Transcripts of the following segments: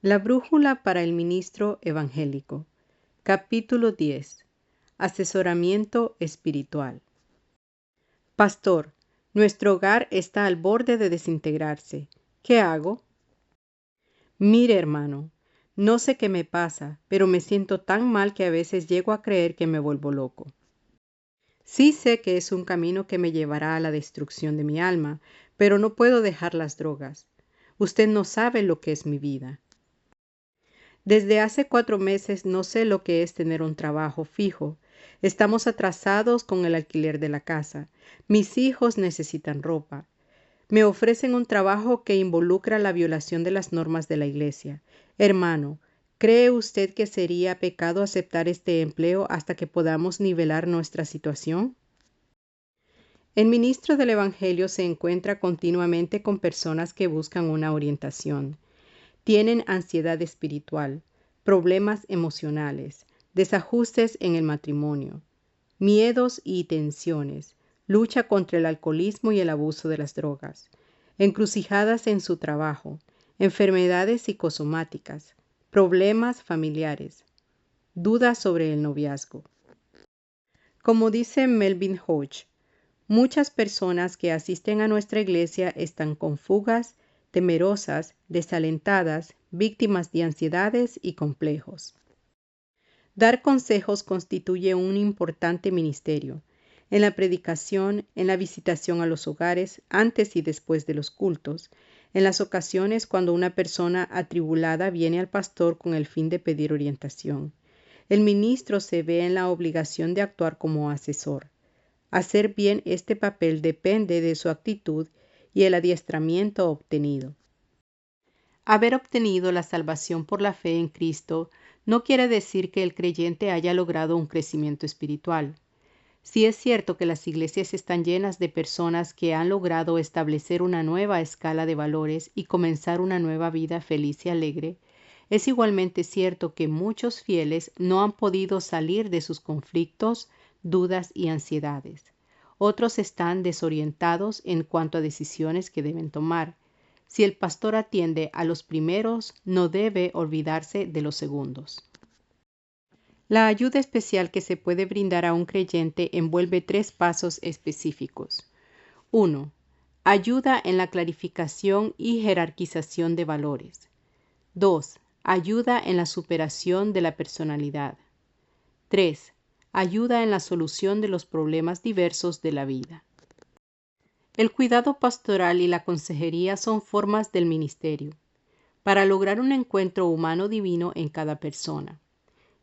La brújula para el ministro evangélico. Capítulo 10. Asesoramiento espiritual. Pastor, nuestro hogar está al borde de desintegrarse. ¿Qué hago? Mire, hermano, no sé qué me pasa, pero me siento tan mal que a veces llego a creer que me vuelvo loco. Sí sé que es un camino que me llevará a la destrucción de mi alma, pero no puedo dejar las drogas. Usted no sabe lo que es mi vida. Desde hace 4 meses no sé lo que es tener un trabajo fijo. Estamos atrasados con el alquiler de la casa. Mis hijos necesitan ropa. Me ofrecen un trabajo que involucra la violación de las normas de la iglesia. Hermano, ¿cree usted que sería pecado aceptar este empleo hasta que podamos nivelar nuestra situación? El ministro del Evangelio se encuentra continuamente con personas que buscan una orientación. Tienen ansiedad espiritual, problemas emocionales, desajustes en el matrimonio, miedos y tensiones, lucha contra el alcoholismo y el abuso de las drogas, encrucijadas en su trabajo, enfermedades psicosomáticas, problemas familiares, dudas sobre el noviazgo. Como dice Melvin Hodge, muchas personas que asisten a nuestra iglesia están confugas, temerosas, desalentadas, víctimas de ansiedades y complejos. Dar consejos constituye un importante ministerio. En la predicación, en la visitación a los hogares, antes y después de los cultos, en las ocasiones cuando una persona atribulada viene al pastor con el fin de pedir orientación. El ministro se ve en la obligación de actuar como asesor. Hacer bien este papel depende de su actitud y el adiestramiento obtenido. Haber obtenido la salvación por la fe en Cristo no quiere decir que el creyente haya logrado un crecimiento espiritual. Sí es cierto que las iglesias están llenas de personas que han logrado establecer una nueva escala de valores y comenzar una nueva vida feliz y alegre. Es igualmente cierto que muchos fieles no han podido salir de sus conflictos, dudas y ansiedades. Otros están desorientados en cuanto a decisiones que deben tomar. Si el pastor atiende a los primeros, no debe olvidarse de los segundos. La ayuda especial que se puede brindar a un creyente envuelve 3 pasos específicos. 1. Ayuda en la clarificación y jerarquización de valores. 2. Ayuda en la superación de la personalidad. 3. Ayuda en la solución de los problemas diversos de la vida. El cuidado pastoral y la consejería son formas del ministerio, para lograr un encuentro humano-divino en cada persona.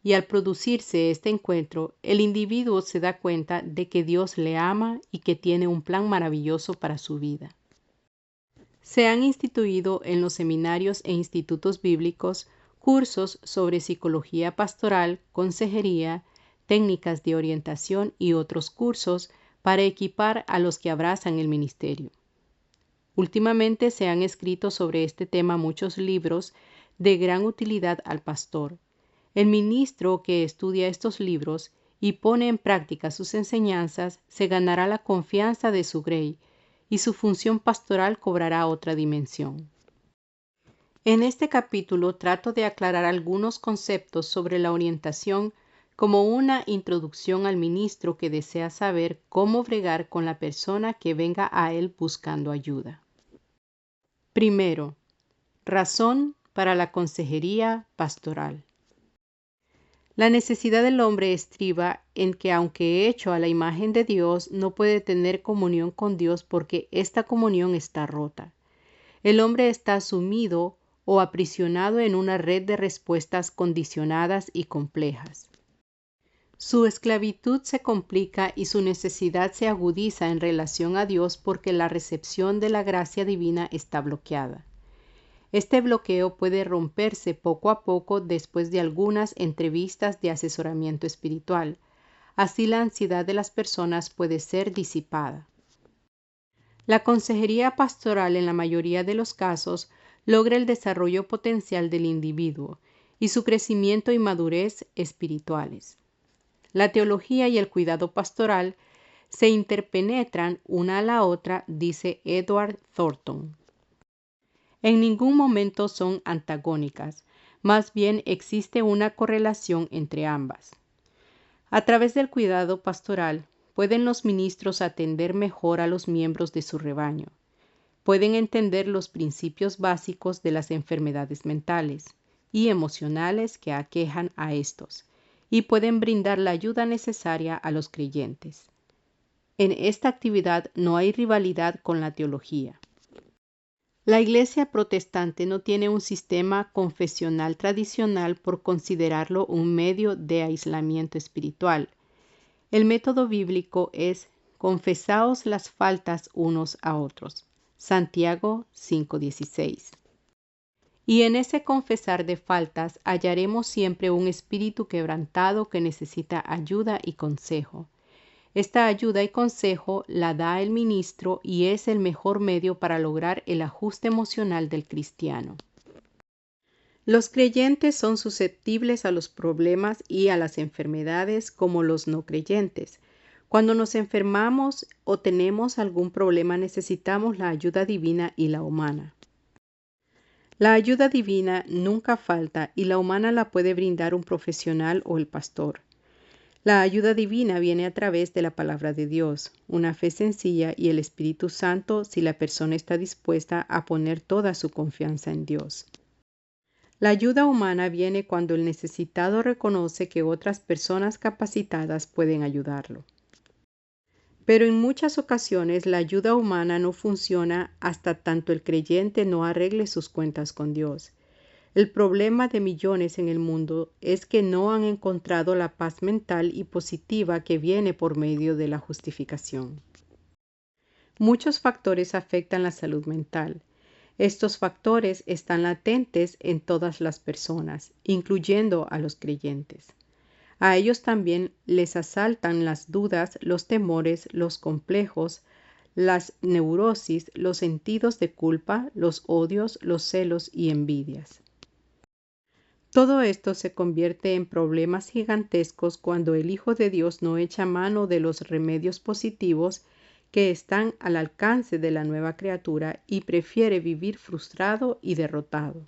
Y al producirse este encuentro, el individuo se da cuenta de que Dios le ama y que tiene un plan maravilloso para su vida. Se han instituido en los seminarios e institutos bíblicos cursos sobre psicología pastoral, consejería, técnicas de orientación y otros cursos para equipar a los que abrazan el ministerio. Últimamente se han escrito sobre este tema muchos libros de gran utilidad al pastor. El ministro que estudia estos libros y pone en práctica sus enseñanzas se ganará la confianza de su grey y su función pastoral cobrará otra dimensión. En este capítulo trato de aclarar algunos conceptos sobre la orientación como una introducción al ministro que desea saber cómo bregar con la persona que venga a él buscando ayuda. Primero, razón para la consejería pastoral. La necesidad del hombre estriba en que aunque hecho a la imagen de Dios, no puede tener comunión con Dios porque esta comunión está rota. El hombre está sumido o aprisionado en una red de respuestas condicionadas y complejas. Su esclavitud se complica y su necesidad se agudiza en relación a Dios porque la recepción de la gracia divina está bloqueada. Este bloqueo puede romperse poco a poco después de algunas entrevistas de asesoramiento espiritual. Así la ansiedad de las personas puede ser disipada. La consejería pastoral en la mayoría de los casos logra el desarrollo potencial del individuo y su crecimiento y madurez espirituales. La teología y el cuidado pastoral se interpenetran una a la otra, dice Edward Thornton. En ningún momento son antagónicas. Más bien existe una correlación entre ambas. A través del cuidado pastoral, pueden los ministros atender mejor a los miembros de su rebaño. Pueden entender los principios básicos de las enfermedades mentales y emocionales que aquejan a estos, y pueden brindar la ayuda necesaria a los creyentes. En esta actividad no hay rivalidad con la teología. La Iglesia protestante no tiene un sistema confesional tradicional por considerarlo un medio de aislamiento espiritual. El método bíblico es confesaos las faltas unos a otros. Santiago 5:16. Y en ese confesar de faltas hallaremos siempre un espíritu quebrantado que necesita ayuda y consejo. Esta ayuda y consejo la da el ministro y es el mejor medio para lograr el ajuste emocional del cristiano. Los creyentes son susceptibles a los problemas y a las enfermedades como los no creyentes. Cuando nos enfermamos o tenemos algún problema necesitamos la ayuda divina y la humana. La ayuda divina nunca falta y la humana la puede brindar un profesional o el pastor. La ayuda divina viene a través de la palabra de Dios, una fe sencilla y el Espíritu Santo si la persona está dispuesta a poner toda su confianza en Dios. La ayuda humana viene cuando el necesitado reconoce que otras personas capacitadas pueden ayudarlo. Pero en muchas ocasiones la ayuda humana no funciona hasta tanto el creyente no arregle sus cuentas con Dios. El problema de millones en el mundo es que no han encontrado la paz mental y positiva que viene por medio de la justificación. Muchos factores afectan la salud mental. Estos factores están latentes en todas las personas, incluyendo a los creyentes. A ellos también les asaltan las dudas, los temores, los complejos, las neurosis, los sentidos de culpa, los odios, los celos y envidias. Todo esto se convierte en problemas gigantescos cuando el Hijo de Dios no echa mano de los remedios positivos que están al alcance de la nueva criatura y prefiere vivir frustrado y derrotado.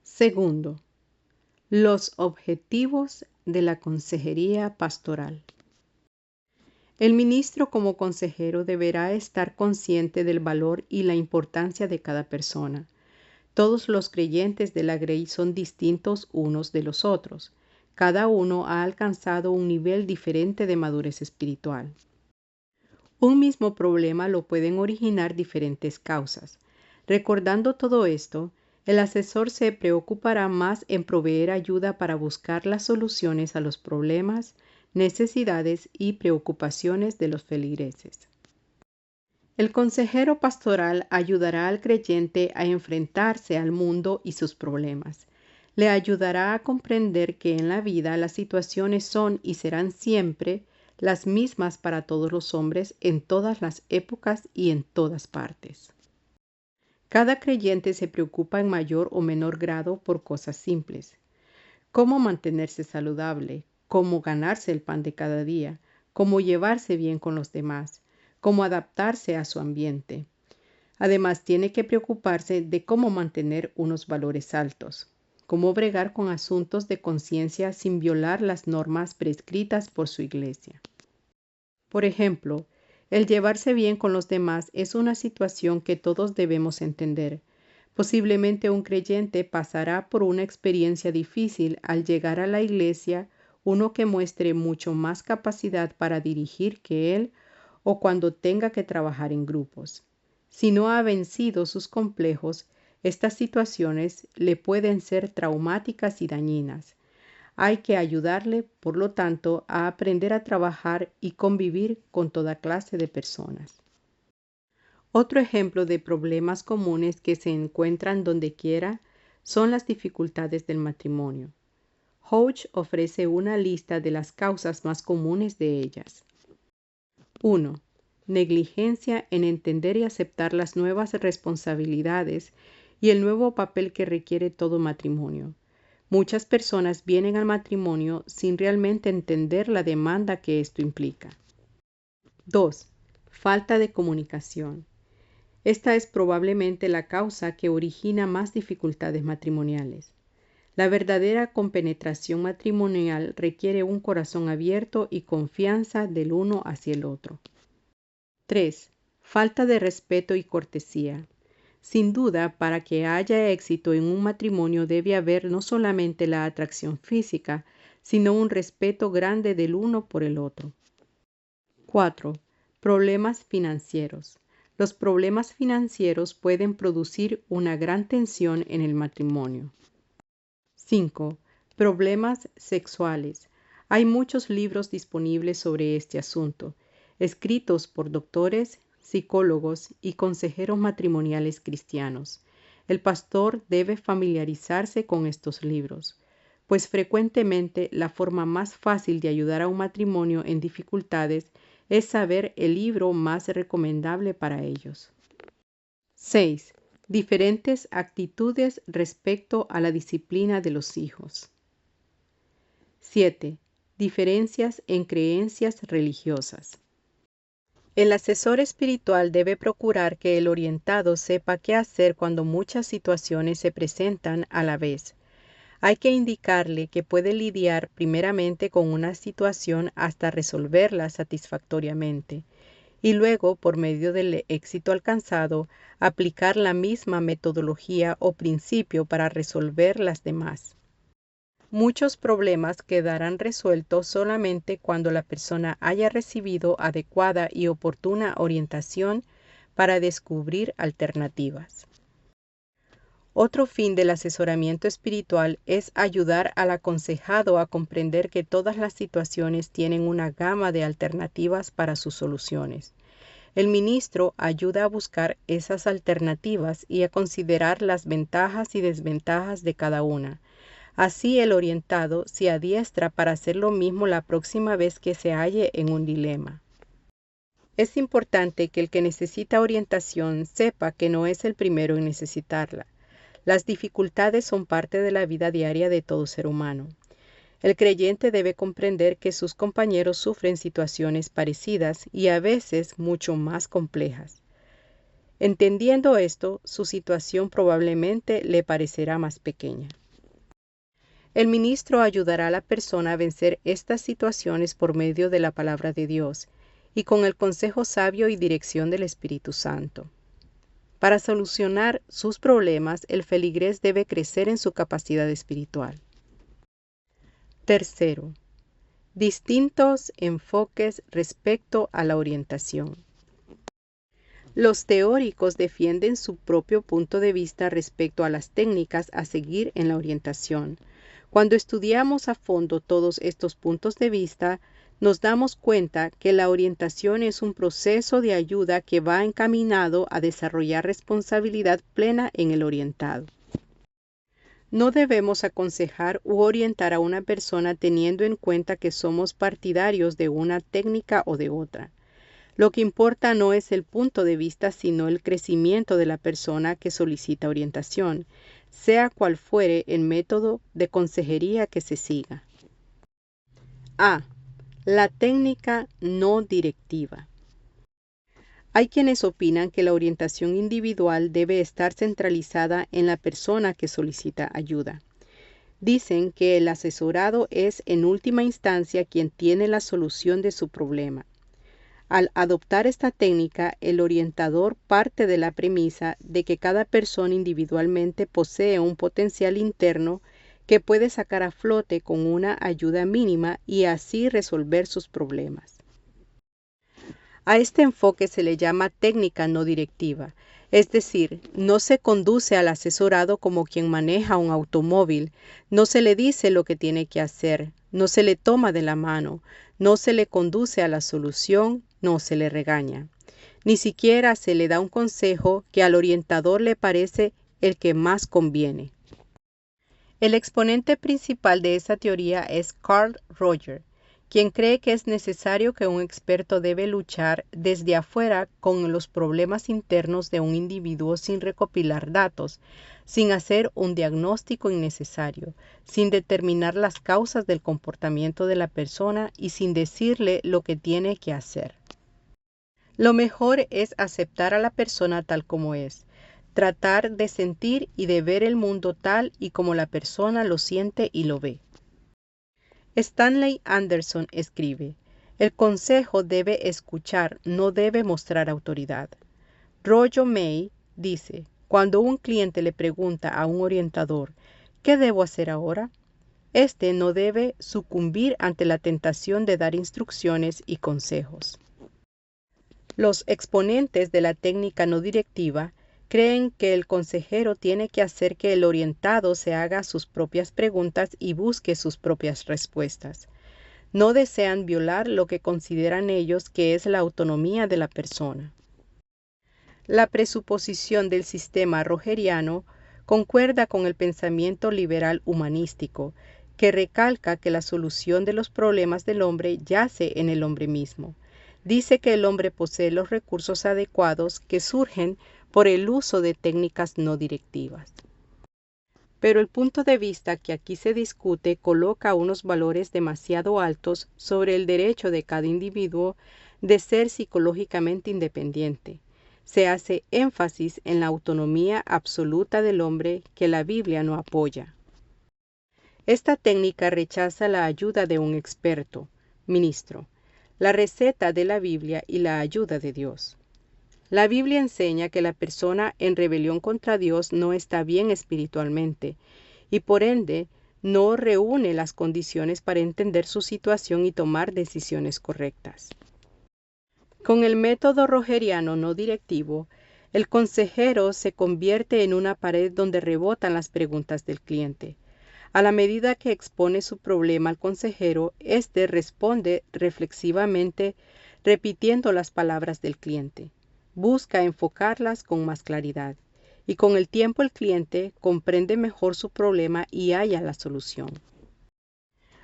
Segundo, los objetivos de la consejería pastoral. El ministro como consejero deberá estar consciente del valor y la importancia de cada persona. Todos los creyentes de la Grey son distintos unos de los otros. Cada uno ha alcanzado un nivel diferente de madurez espiritual. Un mismo problema lo pueden originar diferentes causas. Recordando todo esto, el asesor se preocupará más en proveer ayuda para buscar las soluciones a los problemas, necesidades y preocupaciones de los feligreses. El consejero pastoral ayudará al creyente a enfrentarse al mundo y sus problemas. Le ayudará a comprender que en la vida las situaciones son y serán siempre las mismas para todos los hombres en todas las épocas y en todas partes. Cada creyente se preocupa en mayor o menor grado por cosas simples. Cómo mantenerse saludable, cómo ganarse el pan de cada día, cómo llevarse bien con los demás, cómo adaptarse a su ambiente. Además, tiene que preocuparse de cómo mantener unos valores altos, cómo bregar con asuntos de conciencia sin violar las normas prescritas por su iglesia. Por ejemplo, el llevarse bien con los demás es una situación que todos debemos entender. Posiblemente un creyente pasará por una experiencia difícil al llegar a la iglesia, uno que muestre mucho más capacidad para dirigir que él o cuando tenga que trabajar en grupos. Si no ha vencido sus complejos, estas situaciones le pueden ser traumáticas y dañinas. Hay que ayudarle, por lo tanto, a aprender a trabajar y convivir con toda clase de personas. Otro ejemplo de problemas comunes que se encuentran donde quiera son las dificultades del matrimonio. Hodge ofrece una lista de las causas más comunes de ellas. 1. Negligencia en entender y aceptar las nuevas responsabilidades y el nuevo papel que requiere todo matrimonio. Muchas personas vienen al matrimonio sin realmente entender la demanda que esto implica. 2. Falta de comunicación. Esta es probablemente la causa que origina más dificultades matrimoniales. La verdadera compenetración matrimonial requiere un corazón abierto y confianza del uno hacia el otro. 3. Falta de respeto y cortesía. Sin duda, para que haya éxito en un matrimonio debe haber no solamente la atracción física, sino un respeto grande del uno por el otro. 4. Problemas financieros. Los problemas financieros pueden producir una gran tensión en el matrimonio. 5. Problemas sexuales. Hay muchos libros disponibles sobre este asunto, escritos por doctores, psicólogos y consejeros matrimoniales cristianos. El pastor debe familiarizarse con estos libros, pues frecuentemente la forma más fácil de ayudar a un matrimonio en dificultades es saber el libro más recomendable para ellos. 6. Diferentes actitudes respecto a la disciplina de los hijos. 7. Diferencias en creencias religiosas. El asesor espiritual debe procurar que el orientado sepa qué hacer cuando muchas situaciones se presentan a la vez. Hay que indicarle que puede lidiar primeramente con una situación hasta resolverla satisfactoriamente y luego, por medio del éxito alcanzado, aplicar la misma metodología o principio para resolver las demás. Muchos problemas quedarán resueltos solamente cuando la persona haya recibido adecuada y oportuna orientación para descubrir alternativas. Otro fin del asesoramiento espiritual es ayudar al aconsejado a comprender que todas las situaciones tienen una gama de alternativas para sus soluciones. El ministro ayuda a buscar esas alternativas y a considerar las ventajas y desventajas de cada una. Así el orientado se adiestra para hacer lo mismo la próxima vez que se halle en un dilema. Es importante que el que necesita orientación sepa que no es el primero en necesitarla. Las dificultades son parte de la vida diaria de todo ser humano. El creyente debe comprender que sus compañeros sufren situaciones parecidas y a veces mucho más complejas. Entendiendo esto, su situación probablemente le parecerá más pequeña. El ministro ayudará a la persona a vencer estas situaciones por medio de la palabra de Dios y con el consejo sabio y dirección del Espíritu Santo. Para solucionar sus problemas, el feligrés debe crecer en su capacidad espiritual. Tercero, distintos enfoques respecto a la orientación. Los teóricos defienden su propio punto de vista respecto a las técnicas a seguir en la orientación. Cuando estudiamos a fondo todos estos puntos de vista, nos damos cuenta que la orientación es un proceso de ayuda que va encaminado a desarrollar responsabilidad plena en el orientado. No debemos aconsejar u orientar a una persona teniendo en cuenta que somos partidarios de una técnica o de otra. Lo que importa no es el punto de vista, sino el crecimiento de la persona que solicita orientación, sea cual fuere el método de consejería que se siga. A. La técnica no directiva. Hay quienes opinan que la orientación individual debe estar centralizada en la persona que solicita ayuda. Dicen que el asesorado es en última instancia quien tiene la solución de su problema. Al adoptar esta técnica, el orientador parte de la premisa de que cada persona individualmente posee un potencial interno que puede sacar a flote con una ayuda mínima y así resolver sus problemas. A este enfoque se le llama técnica no directiva, es decir, no se conduce al asesorado como quien maneja un automóvil, no se le dice lo que tiene que hacer, no se le toma de la mano, no se le conduce a la solución, no se le regaña. Ni siquiera se le da un consejo que al orientador le parece el que más conviene. El exponente principal de esa teoría es Carl Rogers, quien cree que es necesario que un experto debe luchar desde afuera con los problemas internos de un individuo sin recopilar datos, sin hacer un diagnóstico innecesario, sin determinar las causas del comportamiento de la persona y sin decirle lo que tiene que hacer. Lo mejor es aceptar a la persona tal como es, tratar de sentir y de ver el mundo tal y como la persona lo siente y lo ve. Stanley Anderson escribe: el consejo debe escuchar, no debe mostrar autoridad. Rollo May dice: cuando un cliente le pregunta a un orientador, ¿qué debo hacer ahora?, este no debe sucumbir ante la tentación de dar instrucciones y consejos. Los exponentes de la técnica no directiva creen que el consejero tiene que hacer que el orientado se haga sus propias preguntas y busque sus propias respuestas. No desean violar lo que consideran ellos que es la autonomía de la persona. La presuposición del sistema rogeriano concuerda con el pensamiento liberal humanístico, que recalca que la solución de los problemas del hombre yace en el hombre mismo. Dice que el hombre posee los recursos adecuados que surgen por el uso de técnicas no directivas. Pero el punto de vista que aquí se discute coloca unos valores demasiado altos sobre el derecho de cada individuo de ser psicológicamente independiente. Se hace énfasis en la autonomía absoluta del hombre que la Biblia no apoya. Esta técnica rechaza la ayuda de un experto, ministro, la receta de la Biblia y la ayuda de Dios. La Biblia enseña que la persona en rebelión contra Dios no está bien espiritualmente y por ende no reúne las condiciones para entender su situación y tomar decisiones correctas. Con el método rogeriano no directivo, el consejero se convierte en una pared donde rebotan las preguntas del cliente. A la medida que expone su problema al consejero, éste responde reflexivamente repitiendo las palabras del cliente. Busca enfocarlas con más claridad, y con el tiempo el cliente comprende mejor su problema y halla la solución.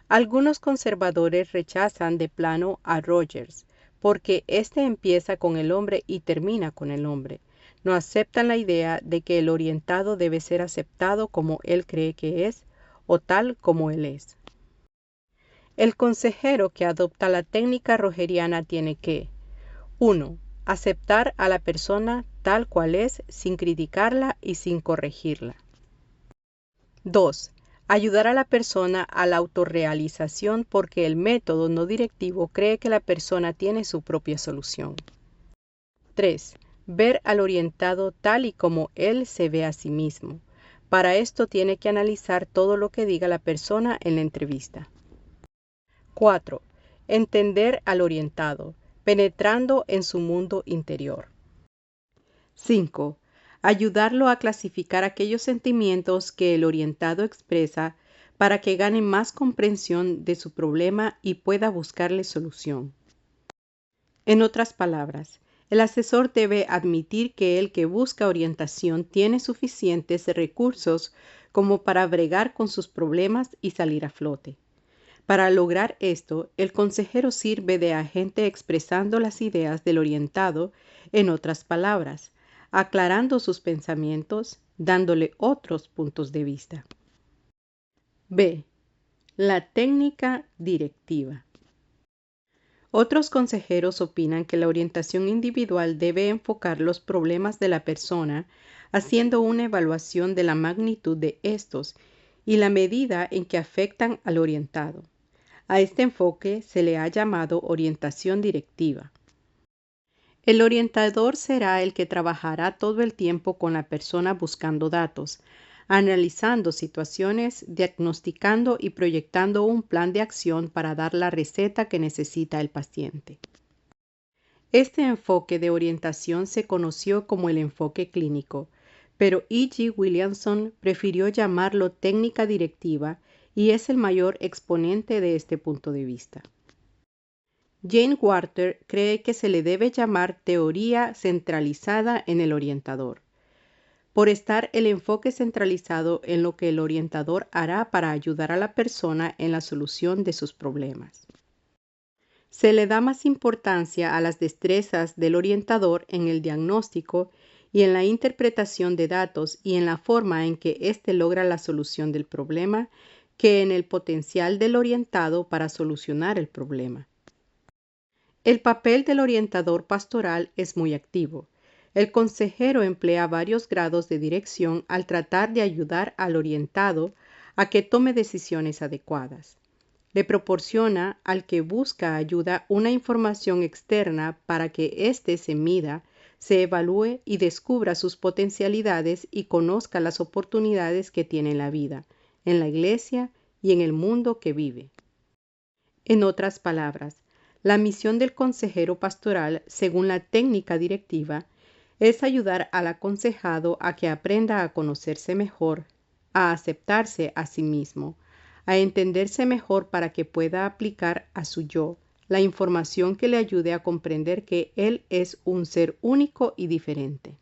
Algunos conservadores rechazan de plano a Rogers, porque éste empieza con el hombre y termina con el hombre. No aceptan la idea de que el orientado debe ser aceptado como él cree que es, o tal como él es. El consejero que adopta la técnica rogeriana tiene que: 1. Aceptar a la persona tal cual es, sin criticarla y sin corregirla. 2. Ayudar a la persona a la autorrealización porque el método no directivo cree que la persona tiene su propia solución. 3. Ver al orientado tal y como él se ve a sí mismo. Para esto tiene que analizar todo lo que diga la persona en la entrevista. 4. Entender al orientado, penetrando en su mundo interior. 5. Ayudarlo a clasificar aquellos sentimientos que el orientado expresa para que gane más comprensión de su problema y pueda buscarle solución. En otras palabras, el asesor debe admitir que el que busca orientación tiene suficientes recursos como para bregar con sus problemas y salir a flote. Para lograr esto, el consejero sirve de agente expresando las ideas del orientado, en otras palabras, aclarando sus pensamientos, dándole otros puntos de vista. B. La técnica directiva. Otros consejeros opinan que la orientación individual debe enfocar los problemas de la persona, haciendo una evaluación de la magnitud de estos y la medida en que afectan al orientado. A este enfoque se le ha llamado orientación directiva. El orientador será el que trabajará todo el tiempo con la persona buscando datos, analizando situaciones, diagnosticando y proyectando un plan de acción para dar la receta que necesita el paciente. Este enfoque de orientación se conoció como el enfoque clínico, pero E.G. Williamson prefirió llamarlo técnica directiva y es el mayor exponente de este punto de vista. Jane Walter cree que se le debe llamar teoría centralizada en el orientador, por estar el enfoque centralizado en lo que el orientador hará para ayudar a la persona en la solución de sus problemas. Se le da más importancia a las destrezas del orientador en el diagnóstico y en la interpretación de datos y en la forma en que éste logra la solución del problema que en el potencial del orientado para solucionar el problema. El papel del orientador pastoral es muy activo. El consejero emplea varios grados de dirección al tratar de ayudar al orientado a que tome decisiones adecuadas. Le proporciona al que busca ayuda una información externa para que éste se mida, se evalúe y descubra sus potencialidades y conozca las oportunidades que tiene en la vida, en la iglesia y en el mundo que vive. En otras palabras, la misión del consejero pastoral, según la técnica directiva, es ayudar al aconsejado a que aprenda a conocerse mejor, a aceptarse a sí mismo, a entenderse mejor para que pueda aplicar a su yo la información que le ayude a comprender que él es un ser único y diferente.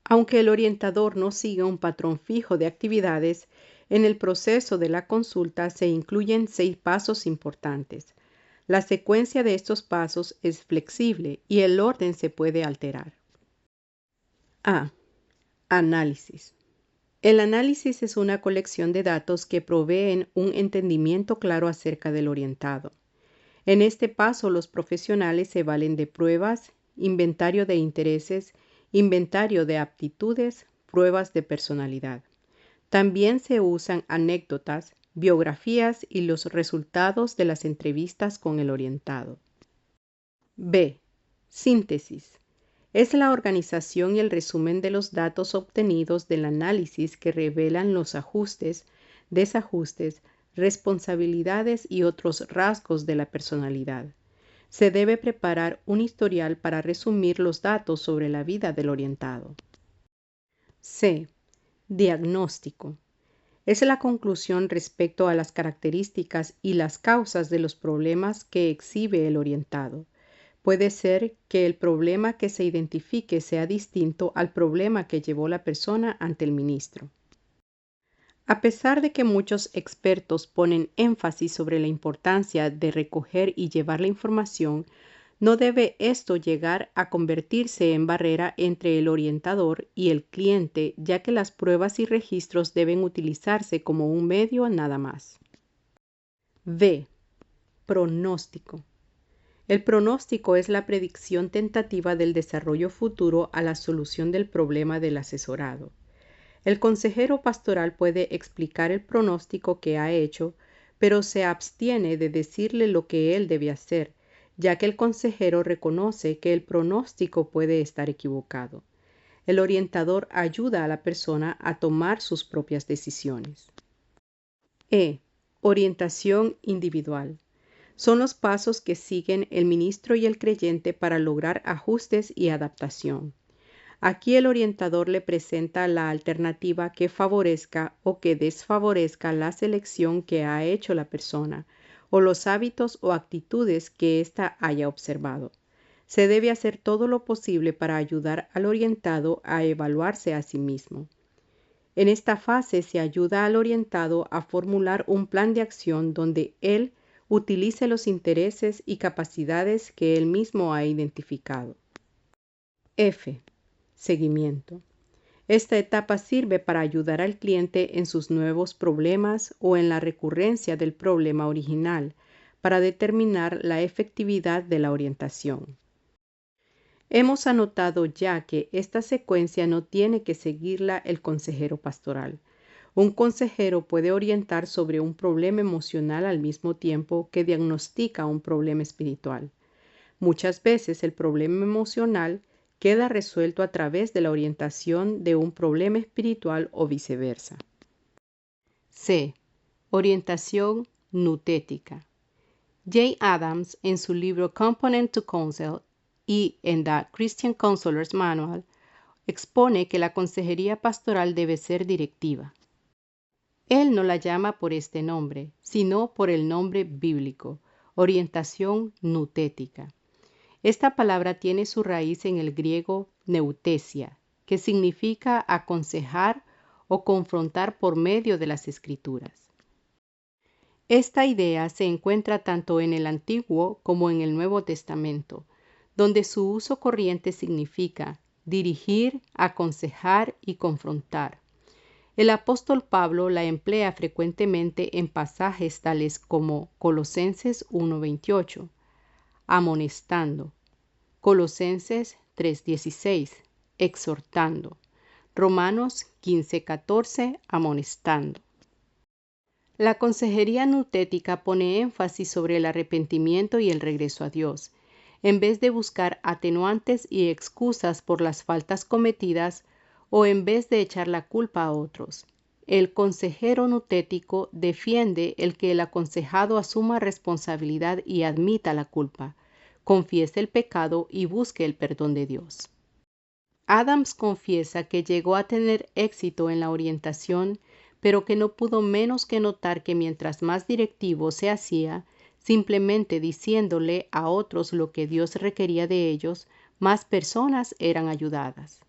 Aunque el orientador no sigue un patrón fijo de actividades, en el proceso de la consulta se incluyen 6 pasos importantes. La secuencia de estos pasos es flexible y el orden se puede alterar. A. Análisis. El análisis es una colección de datos que proveen un entendimiento claro acerca del orientado. En este paso, los profesionales se valen de pruebas, inventario de intereses, inventario de aptitudes, pruebas de personalidad. También se usan anécdotas, biografías y los resultados de las entrevistas con el orientado. B. Síntesis. Es la organización y el resumen de los datos obtenidos del análisis que revelan los ajustes, desajustes, responsabilidades y otros rasgos de la personalidad. Se debe preparar un historial para resumir los datos sobre la vida del orientado. C. Diagnóstico. Es la conclusión respecto a las características y las causas de los problemas que exhibe el orientado. Puede ser que el problema que se identifique sea distinto al problema que llevó la persona ante el ministro. A pesar de que muchos expertos ponen énfasis sobre la importancia de recoger y llevar la información, no debe esto llegar a convertirse en barrera entre el orientador y el cliente, ya que las pruebas y registros deben utilizarse como un medio nada más. B. Pronóstico. El pronóstico es la predicción tentativa del desarrollo futuro a la solución del problema del asesorado. El consejero pastoral puede explicar el pronóstico que ha hecho, pero se abstiene de decirle lo que él debe hacer, ya que el consejero reconoce que el pronóstico puede estar equivocado. El orientador ayuda a la persona a tomar sus propias decisiones. E. Orientación individual. Son los pasos que siguen el ministro y el creyente para lograr ajustes y adaptación. Aquí el orientador le presenta la alternativa que favorezca o que desfavorezca la selección que ha hecho la persona, o los hábitos o actitudes que ésta haya observado. Se debe hacer todo lo posible para ayudar al orientado a evaluarse a sí mismo. En esta fase se ayuda al orientado a formular un plan de acción donde él utilice los intereses y capacidades que él mismo ha identificado. F. Seguimiento. Esta etapa sirve para ayudar al cliente en sus nuevos problemas o en la recurrencia del problema original, para determinar la efectividad de la orientación. Hemos anotado ya que esta secuencia no tiene que seguirla el consejero pastoral. Un consejero puede orientar sobre un problema emocional al mismo tiempo que diagnostica un problema espiritual. Muchas veces el problema emocional queda resuelto a través de la orientación de un problema espiritual o viceversa. C. Orientación nutética. Jay Adams, en su libro Component to Counsel y en The Christian Counselor's Manual, expone que la consejería pastoral debe ser directiva. Él no la llama por este nombre, sino por el nombre bíblico, orientación nutética. Esta palabra tiene su raíz en el griego neutesia, que significa aconsejar o confrontar por medio de las Escrituras. Esta idea se encuentra tanto en el Antiguo como en el Nuevo Testamento, donde su uso corriente significa dirigir, aconsejar y confrontar. El apóstol Pablo la emplea frecuentemente en pasajes tales como Colosenses 1:28. amonestando. Colosenses 3:16, exhortando. Romanos 15:14, amonestando. La consejería nutética pone énfasis sobre el arrepentimiento y el regreso a Dios. En vez de buscar atenuantes y excusas por las faltas cometidas, o en vez de echar la culpa a otros. El consejero nutético defiende el que el aconsejado asuma responsabilidad y admita la culpa, confiese el pecado y busque el perdón de Dios. Adams confiesa que llegó a tener éxito en la orientación, pero que no pudo menos que notar que mientras más directivo se hacía, simplemente diciéndole a otros lo que Dios requería de ellos, más personas eran ayudadas.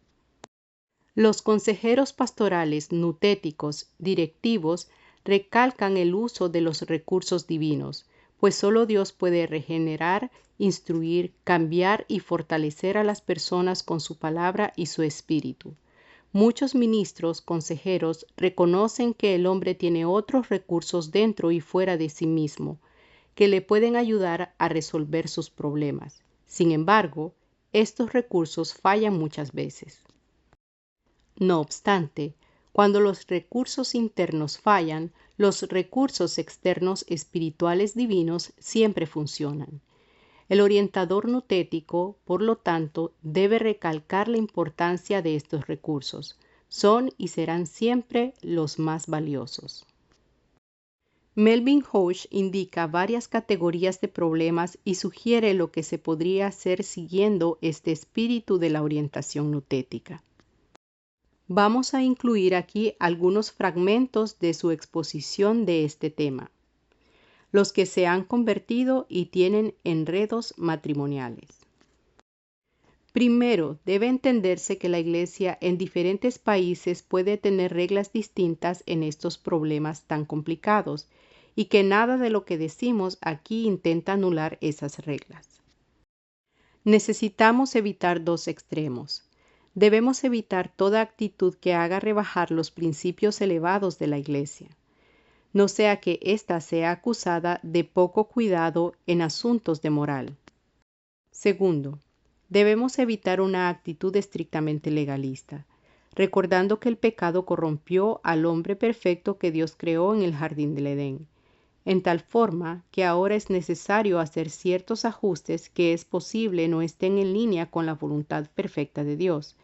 Los consejeros pastorales nutéticos directivos recalcan el uso de los recursos divinos, pues solo Dios puede regenerar, instruir, cambiar y fortalecer a las personas con su palabra y su espíritu. Muchos ministros consejeros reconocen que el hombre tiene otros recursos dentro y fuera de sí mismo, que le pueden ayudar a resolver sus problemas. Sin embargo, estos recursos fallan muchas veces. No obstante, cuando los recursos internos fallan, los recursos externos espirituales divinos siempre funcionan. El orientador nutético, por lo tanto, debe recalcar la importancia de estos recursos. Son y serán siempre los más valiosos. Melvin Hoche indica varias categorías de problemas y sugiere lo que se podría hacer siguiendo este espíritu de la orientación nutética. Vamos a incluir aquí algunos fragmentos de su exposición de este tema. Los que se han convertido y tienen enredos matrimoniales. Primero, debe entenderse que la Iglesia en diferentes países puede tener reglas distintas en estos problemas tan complicados y que nada de lo que decimos aquí intenta anular esas reglas. Necesitamos evitar dos extremos. Debemos evitar toda actitud que haga rebajar los principios elevados de la Iglesia, no sea que ésta sea acusada de poco cuidado en asuntos de moral. Segundo, debemos evitar una actitud estrictamente legalista, recordando que el pecado corrompió al hombre perfecto que Dios creó en el jardín del Edén, en tal forma que ahora es necesario hacer ciertos ajustes que es posible no estén en línea con la voluntad perfecta de Dios,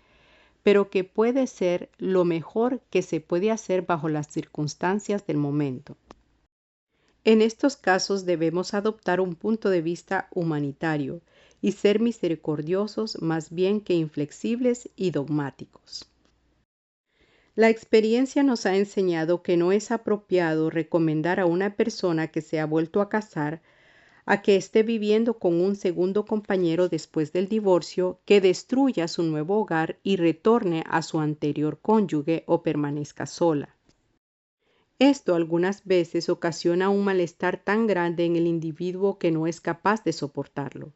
pero que puede ser lo mejor que se puede hacer bajo las circunstancias del momento. En estos casos debemos adoptar un punto de vista humanitario y ser misericordiosos más bien que inflexibles y dogmáticos. La experiencia nos ha enseñado que no es apropiado recomendar a una persona que se ha vuelto a casar a que esté viviendo con un segundo compañero después del divorcio, que destruya su nuevo hogar y retorne a su anterior cónyuge o permanezca sola. Esto algunas veces ocasiona un malestar tan grande en el individuo que no es capaz de soportarlo.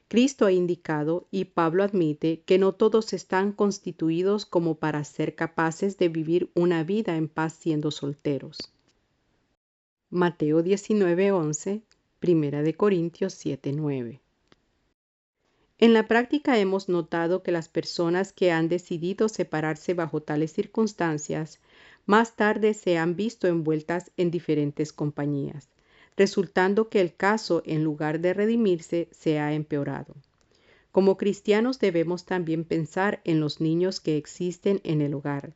Cristo ha indicado, y Pablo admite, que no todos están constituidos como para ser capaces de vivir una vida en paz siendo solteros. Mateo 19:11, 1 Corintios 7:9. En la práctica hemos notado que las personas que han decidido separarse bajo tales circunstancias, más tarde se han visto envueltas en diferentes compañías, resultando que el caso, en lugar de redimirse, se ha empeorado. Como cristianos debemos también pensar en los niños que existen en el hogar.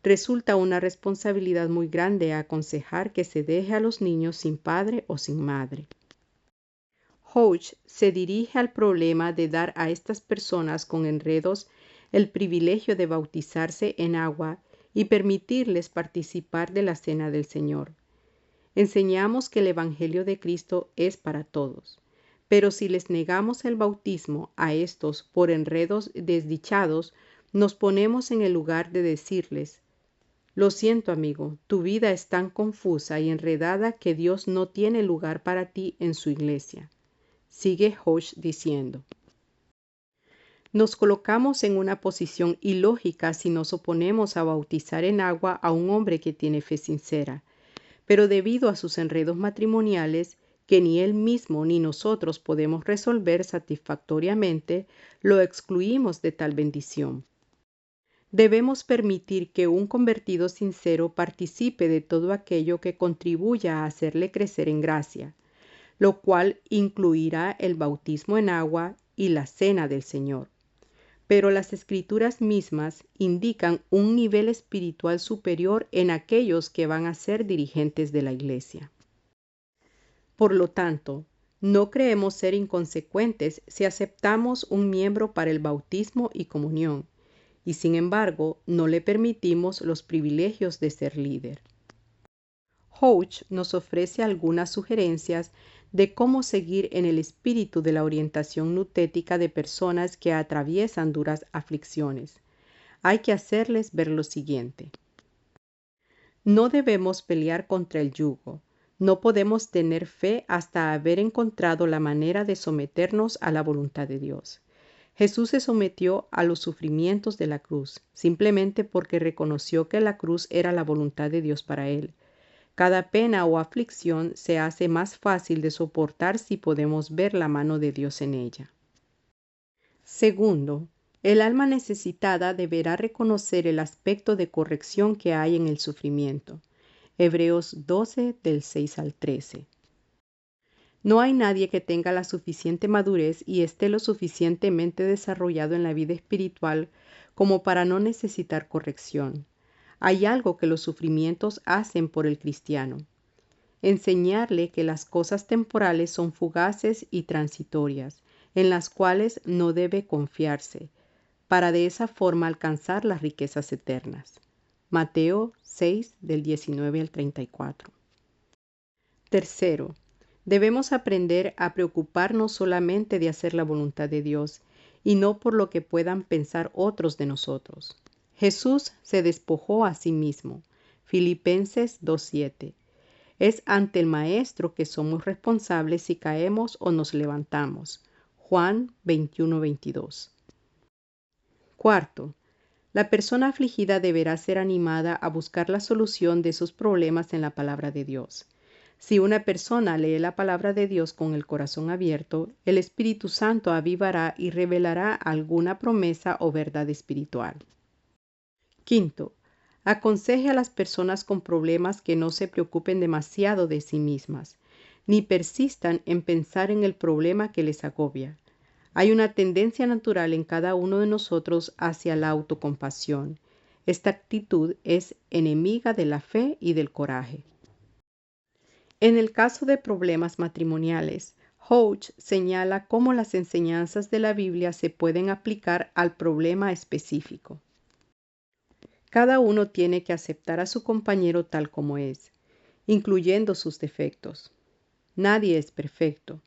Resulta una responsabilidad muy grande aconsejar que se deje a los niños sin padre o sin madre. Hoche se dirige al problema de dar a estas personas con enredos el privilegio de bautizarse en agua y permitirles participar de la cena del Señor. Enseñamos que el Evangelio de Cristo es para todos, pero si les negamos el bautismo a estos por enredos desdichados, nos ponemos en el lugar de decirles: lo siento, amigo, tu vida es tan confusa y enredada que Dios no tiene lugar para ti en su iglesia. Sigue Hoche diciendo: nos colocamos en una posición ilógica si nos oponemos a bautizar en agua a un hombre que tiene fe sincera, pero debido a sus enredos matrimoniales que ni él mismo ni nosotros podemos resolver satisfactoriamente, lo excluimos de tal bendición. Debemos permitir que un convertido sincero participe de todo aquello que contribuya a hacerle crecer en gracia, lo cual incluirá el bautismo en agua y la cena del Señor. Pero las Escrituras mismas indican un nivel espiritual superior en aquellos que van a ser dirigentes de la Iglesia. Por lo tanto, no creemos ser inconsecuentes si aceptamos un miembro para el bautismo y comunión, y sin embargo no le permitimos los privilegios de ser líder. Hodge nos ofrece algunas sugerencias de cómo seguir en el espíritu de la orientación nutética de personas que atraviesan duras aflicciones. Hay que hacerles ver lo siguiente. No debemos pelear contra el yugo. No podemos tener fe hasta haber encontrado la manera de someternos a la voluntad de Dios. Jesús se sometió a los sufrimientos de la cruz, simplemente porque reconoció que la cruz era la voluntad de Dios para él. Cada pena o aflicción se hace más fácil de soportar si podemos ver la mano de Dios en ella. Segundo, el alma necesitada deberá reconocer el aspecto de corrección que hay en el sufrimiento. Hebreos 12, del 6 al 13. No hay nadie que tenga la suficiente madurez y esté lo suficientemente desarrollado en la vida espiritual como para no necesitar corrección. Hay algo que los sufrimientos hacen por el cristiano. Enseñarle que las cosas temporales son fugaces y transitorias, en las cuales no debe confiarse, para de esa forma alcanzar las riquezas eternas. Mateo 6, del 19 al 34. Tercero, debemos aprender a preocuparnos solamente de hacer la voluntad de Dios y no por lo que puedan pensar otros de nosotros. Jesús se despojó a sí mismo. Filipenses 2:7. Es ante el Maestro que somos responsables si caemos o nos levantamos. Juan 21:22. Cuarto, la persona afligida deberá ser animada a buscar la solución de sus problemas en la palabra de Dios. Si una persona lee la palabra de Dios con el corazón abierto, el Espíritu Santo avivará y revelará alguna promesa o verdad espiritual. Quinto, aconseje a las personas con problemas que no se preocupen demasiado de sí mismas, ni persistan en pensar en el problema que les agobia. Hay una tendencia natural en cada uno de nosotros hacia la autocompasión. Esta actitud es enemiga de la fe y del coraje. En el caso de problemas matrimoniales, Hodge señala cómo las enseñanzas de la Biblia se pueden aplicar al problema específico. Cada uno tiene que aceptar a su compañero tal como es, incluyendo sus defectos. Nadie es perfecto.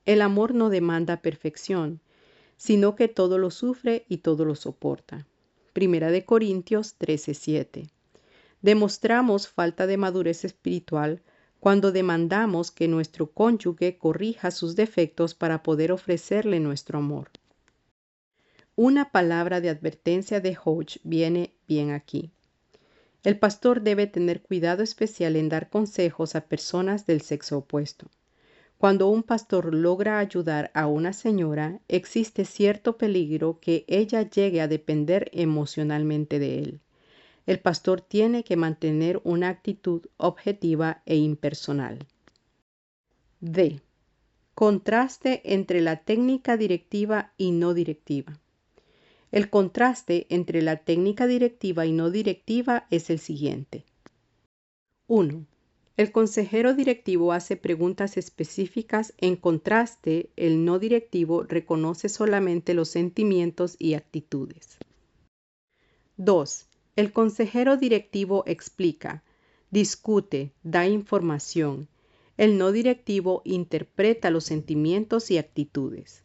El amor no demanda perfección, sino que todo lo sufre y todo lo soporta. Primera de Corintios 13:7. Demostramos falta de madurez espiritual cuando demandamos que nuestro cónyuge corrija sus defectos para poder ofrecerle nuestro amor. Una palabra de advertencia de Hodge viene bien aquí. El pastor debe tener cuidado especial en dar consejos a personas del sexo opuesto. Cuando un pastor logra ayudar a una señora, existe cierto peligro que ella llegue a depender emocionalmente de él. El pastor tiene que mantener una actitud objetiva e impersonal. D. Contraste entre la técnica directiva y no directiva. El contraste entre la técnica directiva y no directiva es el siguiente. 1. El consejero directivo hace preguntas específicas, en contraste, el no directivo reconoce solamente los sentimientos y actitudes. 2. El consejero directivo explica, discute, da información. El no directivo interpreta los sentimientos y actitudes.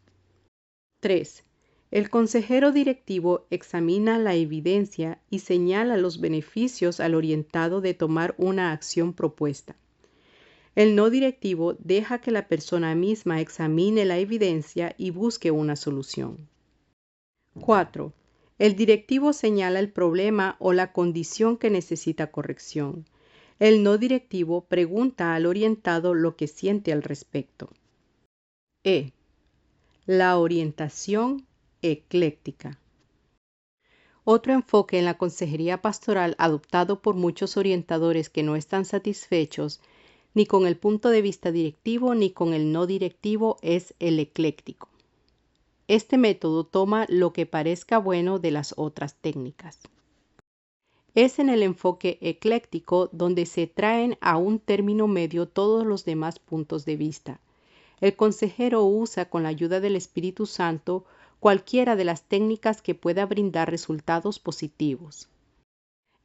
3. El consejero directivo examina la evidencia y señala los beneficios al orientado de tomar una acción propuesta. El no directivo deja que la persona misma examine la evidencia y busque una solución. 4. El directivo señala el problema o la condición que necesita corrección. El no directivo pregunta al orientado lo que siente al respecto. E. La orientación ecléctica. Otro enfoque en la consejería pastoral adoptado por muchos orientadores que no están satisfechos ni con el punto de vista directivo ni con el no directivo es el ecléctico. Este método toma lo que parezca bueno de las otras técnicas. Es en el enfoque ecléctico donde se traen a un término medio todos los demás puntos de vista. El consejero usa con la ayuda del Espíritu Santo cualquiera de las técnicas que pueda brindar resultados positivos.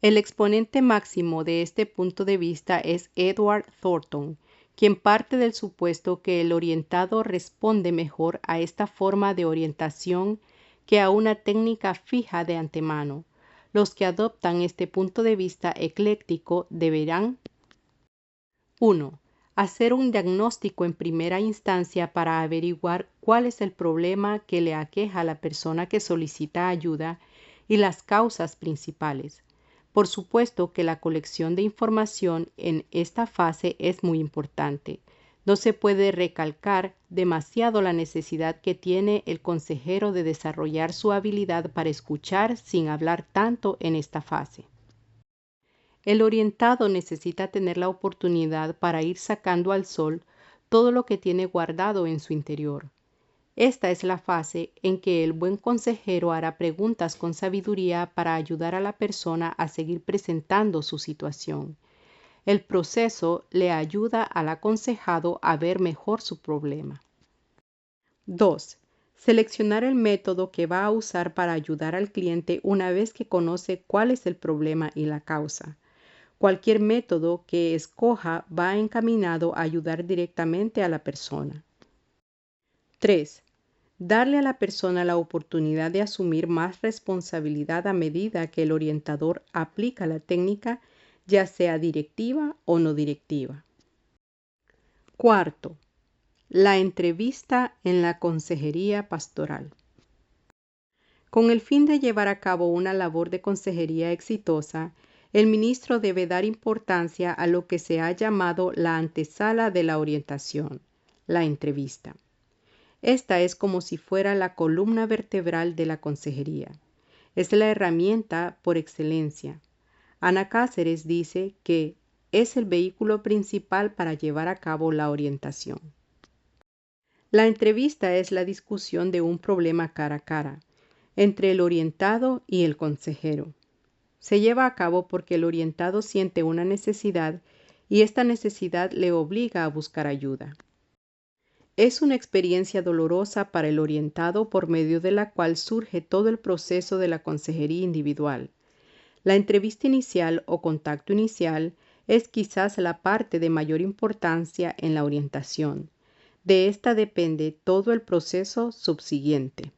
El exponente máximo de este punto de vista es Edward Thornton, quien parte del supuesto que el orientado responde mejor a esta forma de orientación que a una técnica fija de antemano. Los que adoptan este punto de vista ecléctico deberán 1. Hacer un diagnóstico en primera instancia para averiguar cuál es el problema que le aqueja a la persona que solicita ayuda y las causas principales. Por supuesto que la colección de información en esta fase es muy importante. No se puede recalcar demasiado la necesidad que tiene el consejero de desarrollar su habilidad para escuchar sin hablar tanto en esta fase. El orientado necesita tener la oportunidad para ir sacando al sol todo lo que tiene guardado en su interior. Esta es la fase en que el buen consejero hará preguntas con sabiduría para ayudar a la persona a seguir presentando su situación. El proceso le ayuda al aconsejado a ver mejor su problema. 2. Seleccionar el método que va a usar para ayudar al cliente una vez que conoce cuál es el problema y la causa. Cualquier método que escoja va encaminado a ayudar directamente a la persona. 3. Darle a la persona la oportunidad de asumir más responsabilidad a medida que el orientador aplica la técnica, ya sea directiva o no directiva. 4. La entrevista en la consejería pastoral. Con el fin de llevar a cabo una labor de consejería exitosa, el ministro debe dar importancia a lo que se ha llamado la antesala de la orientación, la entrevista. Esta es como si fuera la columna vertebral de la consejería. Es la herramienta por excelencia. Ana Cáceres dice que es el vehículo principal para llevar a cabo la orientación. La entrevista es la discusión de un problema cara a cara, entre el orientado y el consejero. Se lleva a cabo porque el orientado siente una necesidad y esta necesidad le obliga a buscar ayuda. Es una experiencia dolorosa para el orientado por medio de la cual surge todo el proceso de la consejería individual. La entrevista inicial o contacto inicial es quizás la parte de mayor importancia en la orientación. De esta depende todo el proceso subsiguiente.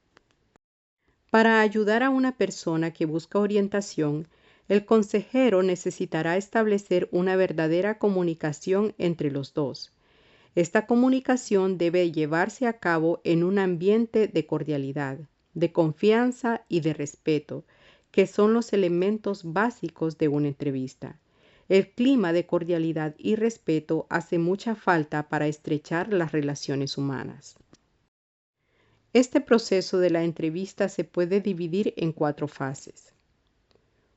Para ayudar a una persona que busca orientación, el consejero necesitará establecer una verdadera comunicación entre los dos. Esta comunicación debe llevarse a cabo en un ambiente de cordialidad, de confianza y de respeto, que son los elementos básicos de una entrevista. El clima de cordialidad y respeto hace mucha falta para estrechar las relaciones humanas. Este proceso de la entrevista se puede dividir en 4 fases.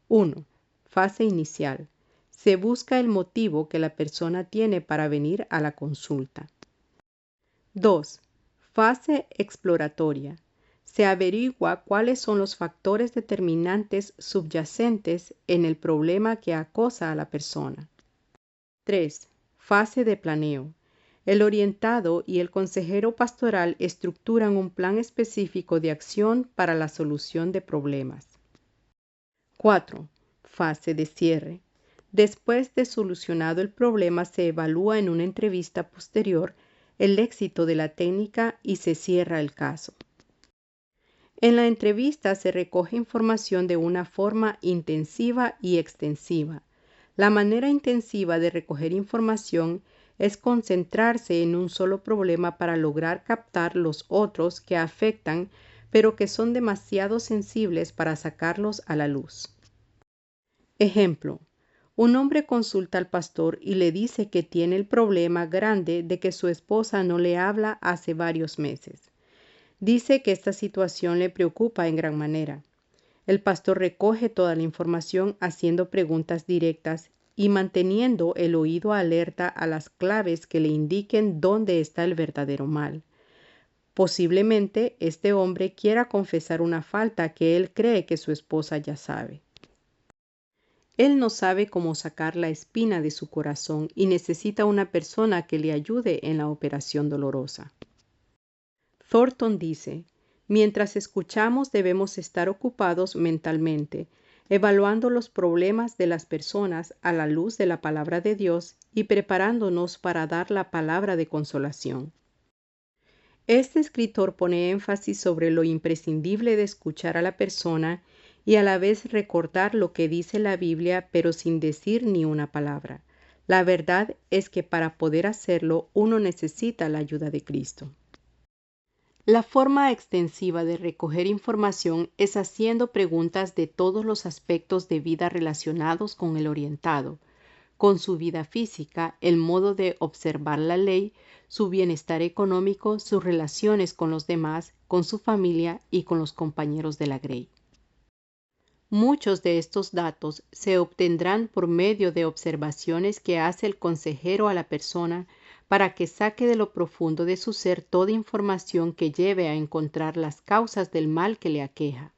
1. Fase inicial. Se busca el motivo que la persona tiene para venir a la consulta. 2. Fase exploratoria. Se averigua cuáles son los factores determinantes subyacentes en el problema que acosa a la persona. 3. Fase de planeo. El orientado y el consejero pastoral estructuran un plan específico de acción para la solución de problemas. 4. Fase de cierre. Después de solucionado el problema, se evalúa en una entrevista posterior el éxito de la técnica y se cierra el caso. En la entrevista se recoge información de una forma intensiva y extensiva. La manera intensiva de recoger información es concentrarse en un solo problema para lograr captar los otros que afectan, pero que son demasiado sensibles para sacarlos a la luz. Ejemplo: Un hombre consulta al pastor y le dice que tiene el problema grande de que su esposa no le habla hace varios meses. Dice que esta situación le preocupa en gran manera. El pastor recoge toda la información haciendo preguntas directas y manteniendo el oído alerta a las claves que le indiquen dónde está el verdadero mal. Posiblemente este hombre quiera confesar una falta que él cree que su esposa ya sabe. Él no sabe cómo sacar la espina de su corazón y necesita una persona que le ayude en la operación dolorosa. Thornton dice, mientras escuchamos debemos estar ocupados mentalmente, evaluando los problemas de las personas a la luz de la palabra de Dios y preparándonos para dar la palabra de consolación. Este escritor pone énfasis sobre lo imprescindible de escuchar a la persona y a la vez recordar lo que dice la Biblia, pero sin decir ni una palabra. La verdad es que para poder hacerlo, uno necesita la ayuda de Cristo. La forma extensiva de recoger información es haciendo preguntas de todos los aspectos de vida relacionados con el orientado, con su vida física, el modo de observar la ley, su bienestar económico, sus relaciones con los demás, con su familia y con los compañeros de la Grey. Muchos de estos datos se obtendrán por medio de observaciones que hace el consejero a la persona para que saque de lo profundo de su ser toda información que lleve a encontrar las causas del mal que le aqueja.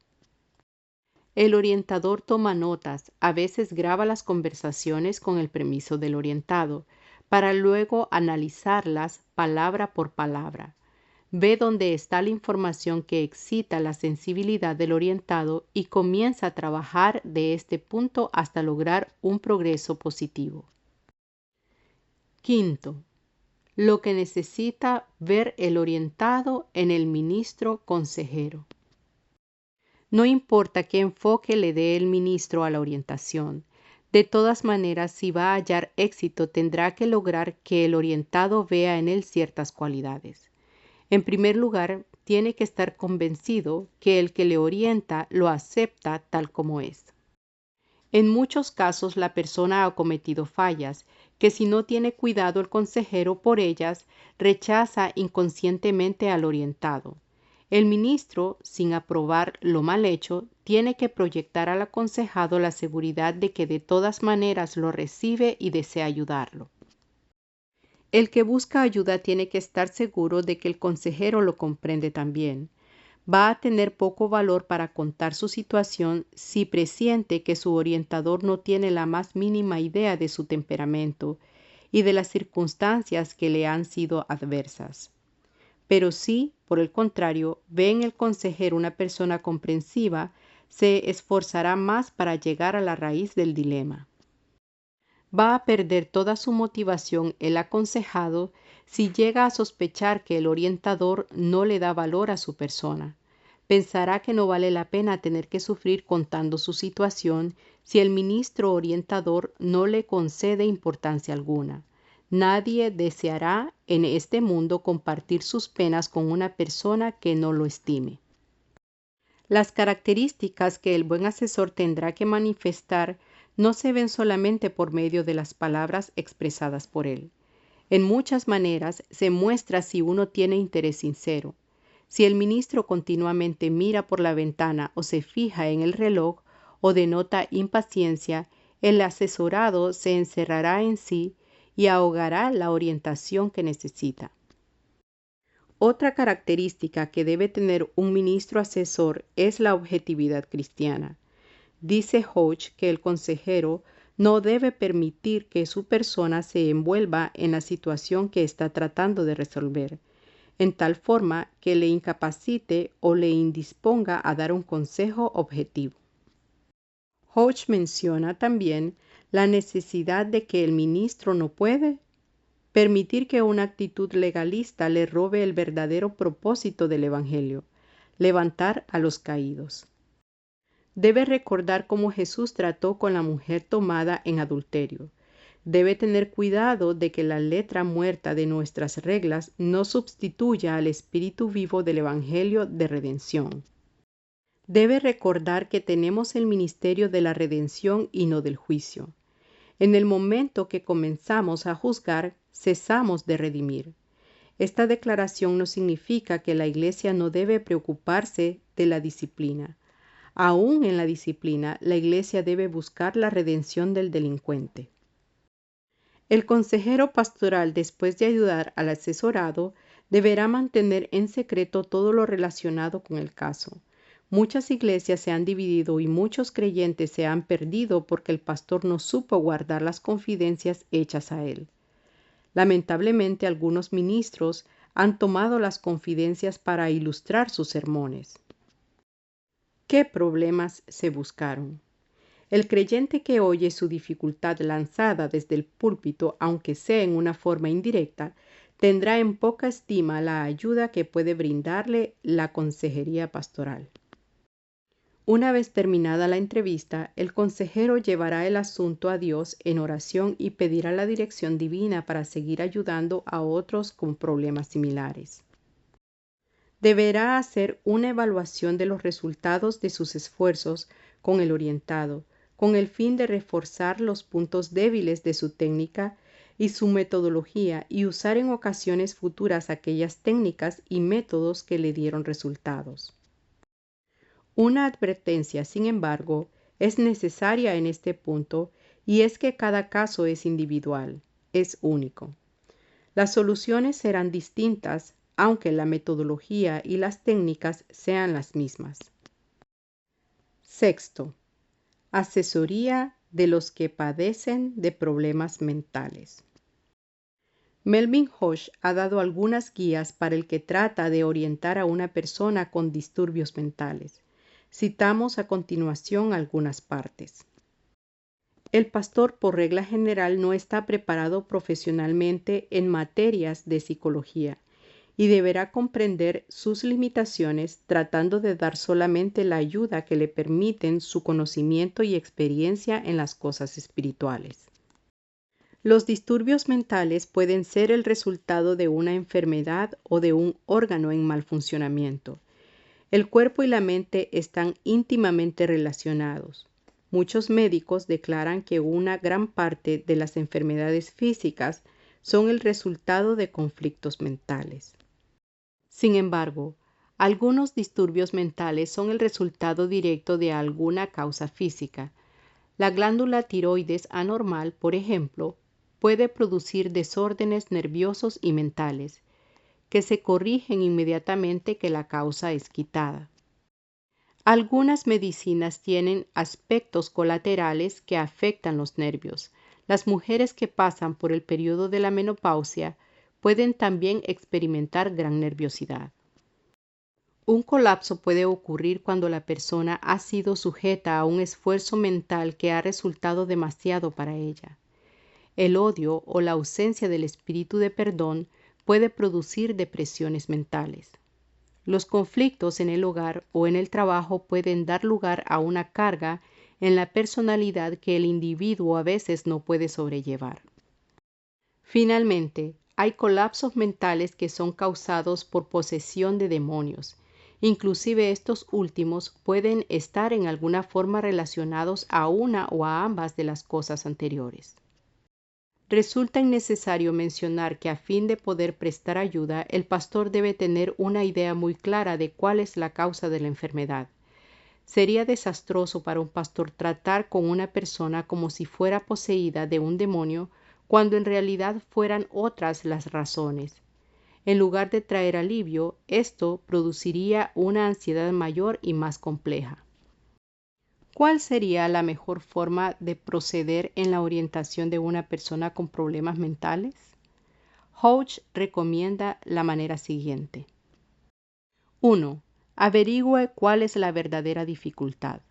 El orientador toma notas, a veces graba las conversaciones con el permiso del orientado, para luego analizarlas palabra por palabra. Ve dónde está la información que excita la sensibilidad del orientado y comienza a trabajar de este punto hasta lograr un progreso positivo. Quinto, lo que necesita ver el orientado en el ministro consejero. No importa qué enfoque le dé el ministro a la orientación. De todas maneras, si va a hallar éxito, tendrá que lograr que el orientado vea en él ciertas cualidades. En primer lugar, tiene que estar convencido que el que le orienta lo acepta tal como es. En muchos casos la persona ha cometido fallas, que si no tiene cuidado el consejero por ellas, rechaza inconscientemente al orientado. El ministro, sin aprobar lo mal hecho, tiene que proyectar al aconsejado la seguridad de que de todas maneras lo recibe y desea ayudarlo. El que busca ayuda tiene que estar seguro de que el consejero lo comprende también. Va a tener poco valor para contar su situación si presiente que su orientador no tiene la más mínima idea de su temperamento y de las circunstancias que le han sido adversas. Pero si, por el contrario, ve en el consejero una persona comprensiva, se esforzará más para llegar a la raíz del dilema. Va a perder toda su motivación el aconsejado si llega a sospechar que el orientador no le da valor a su persona. Pensará que no vale la pena tener que sufrir contando su situación si el ministro orientador no le concede importancia alguna. Nadie deseará en este mundo compartir sus penas con una persona que no lo estime. Las características que el buen asesor tendrá que manifestar no se ven solamente por medio de las palabras expresadas por él. En muchas maneras se muestra si uno tiene interés sincero. Si el ministro continuamente mira por la ventana o se fija en el reloj o denota impaciencia, el asesorado se encerrará en sí y ahogará la orientación que necesita. Otra característica que debe tener un ministro asesor es la objetividad cristiana. Dice Hodge que el consejero no debe permitir que su persona se envuelva en la situación que está tratando de resolver, en tal forma que le incapacite o le indisponga a dar un consejo objetivo. Hodge menciona también la necesidad de que el ministro no puede permitir que una actitud legalista le robe el verdadero propósito del Evangelio, levantar a los caídos. Debe recordar cómo Jesús trató con la mujer tomada en adulterio. Debe tener cuidado de que la letra muerta de nuestras reglas no sustituya al espíritu vivo del Evangelio de redención. Debe recordar que tenemos el ministerio de la redención y no del juicio. En el momento que comenzamos a juzgar, cesamos de redimir. Esta declaración no significa que la Iglesia no debe preocuparse de la disciplina. Aún en la disciplina, la Iglesia debe buscar la redención del delincuente. El consejero pastoral, después de ayudar al asesorado, deberá mantener en secreto todo lo relacionado con el caso. Muchas iglesias se han dividido y muchos creyentes se han perdido porque el pastor no supo guardar las confidencias hechas a él. Lamentablemente, algunos ministros han tomado las confidencias para ilustrar sus sermones. ¿Qué problemas se buscaron? El creyente que oye su dificultad lanzada desde el púlpito, aunque sea en una forma indirecta, tendrá en poca estima la ayuda que puede brindarle la consejería pastoral. Una vez terminada la entrevista, el consejero llevará el asunto a Dios en oración y pedirá la dirección divina para seguir ayudando a otros con problemas similares. Deberá hacer una evaluación de los resultados de sus esfuerzos con el orientado, con el fin de reforzar los puntos débiles de su técnica y su metodología y usar en ocasiones futuras aquellas técnicas y métodos que le dieron resultados. Una advertencia, sin embargo, es necesaria en este punto y es que cada caso es individual, es único. Las soluciones serán distintas, aunque la metodología y las técnicas sean las mismas. Sexto, asesoría de los que padecen de problemas mentales. Melvin Hoche ha dado algunas guías para el que trata de orientar a una persona con disturbios mentales. Citamos a continuación algunas partes. El pastor, por regla general, no está preparado profesionalmente en materias de psicología y deberá comprender sus limitaciones tratando de dar solamente la ayuda que le permiten su conocimiento y experiencia en las cosas espirituales. Los disturbios mentales pueden ser el resultado de una enfermedad o de un órgano en mal funcionamiento. El cuerpo y la mente están íntimamente relacionados. Muchos médicos declaran que una gran parte de las enfermedades físicas son el resultado de conflictos mentales. Sin embargo, algunos disturbios mentales son el resultado directo de alguna causa física. La glándula tiroides anormal, por ejemplo, puede producir desórdenes nerviosos y mentales, que se corrigen inmediatamente que la causa es quitada. Algunas medicinas tienen aspectos colaterales que afectan los nervios. Las mujeres que pasan por el periodo de la menopausia pueden también experimentar gran nerviosidad. Un colapso puede ocurrir cuando la persona ha sido sujeta a un esfuerzo mental que ha resultado demasiado para ella. El odio o la ausencia del espíritu de perdón puede producir depresiones mentales. Los conflictos en el hogar o en el trabajo pueden dar lugar a una carga en la personalidad que el individuo a veces no puede sobrellevar. Finalmente, hay colapsos mentales que son causados por posesión de demonios. Inclusive estos últimos pueden estar en alguna forma relacionados a una o a ambas de las cosas anteriores. Resulta innecesario mencionar que a fin de poder prestar ayuda, el pastor debe tener una idea muy clara de cuál es la causa de la enfermedad. Sería desastroso para un pastor tratar con una persona como si fuera poseída de un demonio, cuando en realidad fueran otras las razones. En lugar de traer alivio, esto produciría una ansiedad mayor y más compleja. ¿Cuál sería la mejor forma de proceder en la orientación de una persona con problemas mentales? Hoche recomienda la manera siguiente. 1. Averigüe cuál es la verdadera dificultad.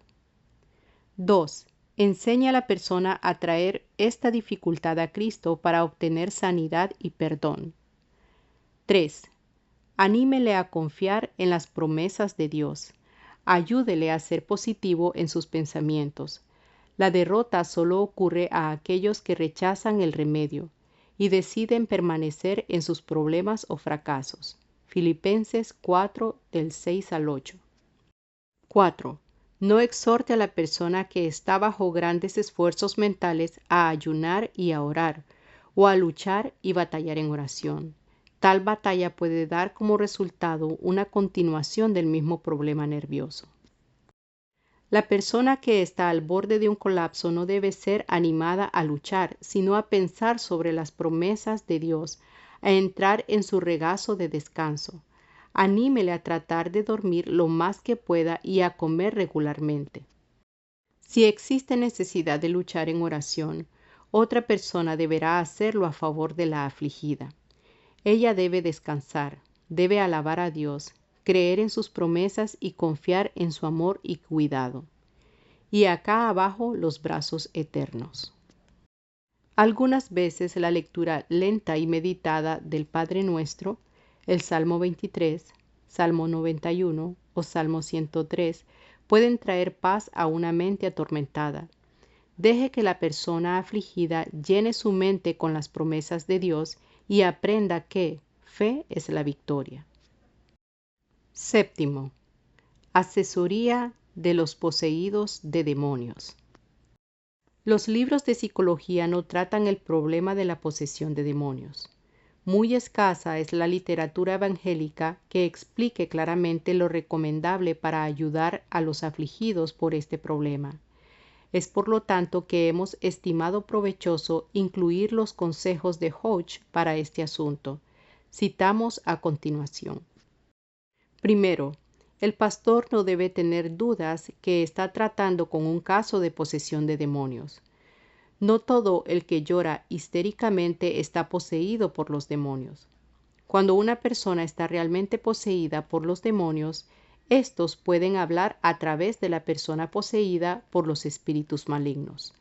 2. Enseña a la persona a traer esta dificultad a Cristo para obtener sanidad y perdón. 3. Anímele a confiar en las promesas de Dios. Ayúdele a ser positivo en sus pensamientos. La derrota solo ocurre a aquellos que rechazan el remedio y deciden permanecer en sus problemas o fracasos. Filipenses 4, del 6 al 8. 4. No exhorte a la persona que está bajo grandes esfuerzos mentales a ayunar y a orar, o a luchar y batallar en oración. Tal batalla puede dar como resultado una continuación del mismo problema nervioso. La persona que está al borde de un colapso no debe ser animada a luchar, sino a pensar sobre las promesas de Dios, a entrar en su regazo de descanso. Anímele a tratar de dormir lo más que pueda y a comer regularmente. Si existe necesidad de luchar en oración, otra persona deberá hacerlo a favor de la afligida. Ella debe descansar, debe alabar a Dios, creer en sus promesas y confiar en su amor y cuidado. Y acá abajo los brazos eternos. Algunas veces la lectura lenta y meditada del Padre Nuestro, el Salmo 23, Salmo 91 o Salmo 103 pueden traer paz a una mente atormentada. Deje que la persona afligida llene su mente con las promesas de Dios y aprenda que fe es la victoria. Séptimo, asesoría de los poseídos de demonios. Los libros de psicología no tratan el problema de la posesión de demonios. Muy escasa es la literatura evangélica que explique claramente lo recomendable para ayudar a los afligidos por este problema. Es por lo tanto que hemos estimado provechoso incluir los consejos de Hodge para este asunto. Citamos a continuación. Primero, el pastor no debe tener dudas que está tratando con un caso de posesión de demonios. No todo el que llora histéricamente está poseído por los demonios. Cuando una persona está realmente poseída por los demonios, estos pueden hablar a través de la persona poseída por los espíritus malignos.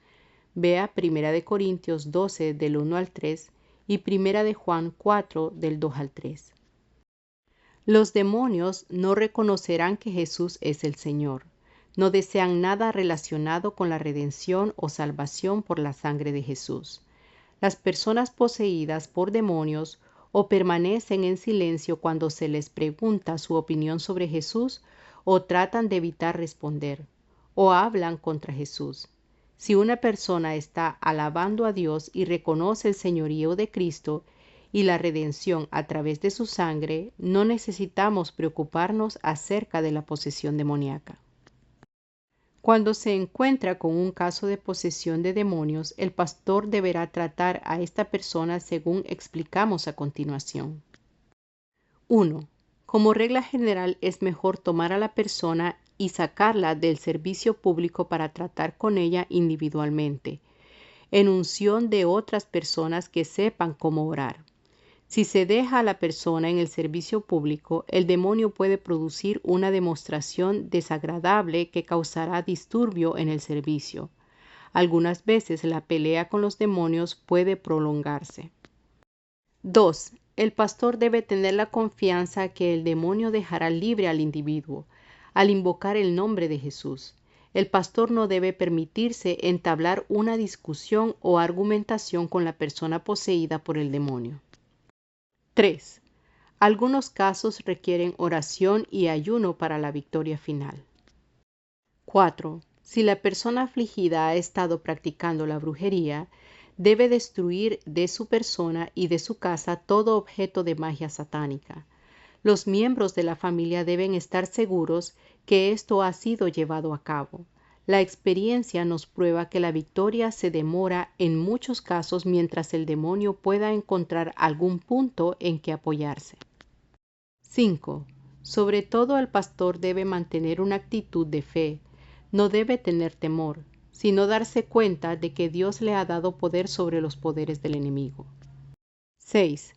Vea 1 Corintios 12 del 1 al 3 y 1 Juan 4 del 2 al 3. Los demonios no reconocerán que Jesús es el Señor. No desean nada relacionado con la redención o salvación por la sangre de Jesús. Las personas poseídas por demonios o permanecen en silencio cuando se les pregunta su opinión sobre Jesús o tratan de evitar responder, o hablan contra Jesús. Si una persona está alabando a Dios y reconoce el señorío de Cristo y la redención a través de su sangre, no necesitamos preocuparnos acerca de la posesión demoníaca. Cuando se encuentra con un caso de posesión de demonios, el pastor deberá tratar a esta persona según explicamos a continuación. 1. Como regla general es mejor tomar a la persona y sacarla del servicio público para tratar con ella individualmente, en unción de otras personas que sepan cómo orar. Si se deja a la persona en el servicio público, el demonio puede producir una demostración desagradable que causará disturbio en el servicio. Algunas veces la pelea con los demonios puede prolongarse. 2. El pastor debe tener la confianza que el demonio dejará libre al individuo al invocar el nombre de Jesús. El pastor no debe permitirse entablar una discusión o argumentación con la persona poseída por el demonio. 3. Algunos casos requieren oración y ayuno para la victoria final. 4. Si la persona afligida ha estado practicando la brujería, debe destruir de su persona y de su casa todo objeto de magia satánica. Los miembros de la familia deben estar seguros que esto ha sido llevado a cabo. La experiencia nos prueba que la victoria se demora en muchos casos mientras el demonio pueda encontrar algún punto en que apoyarse. 5. Sobre todo el pastor debe mantener una actitud de fe. No debe tener temor, sino darse cuenta de que Dios le ha dado poder sobre los poderes del enemigo. 6.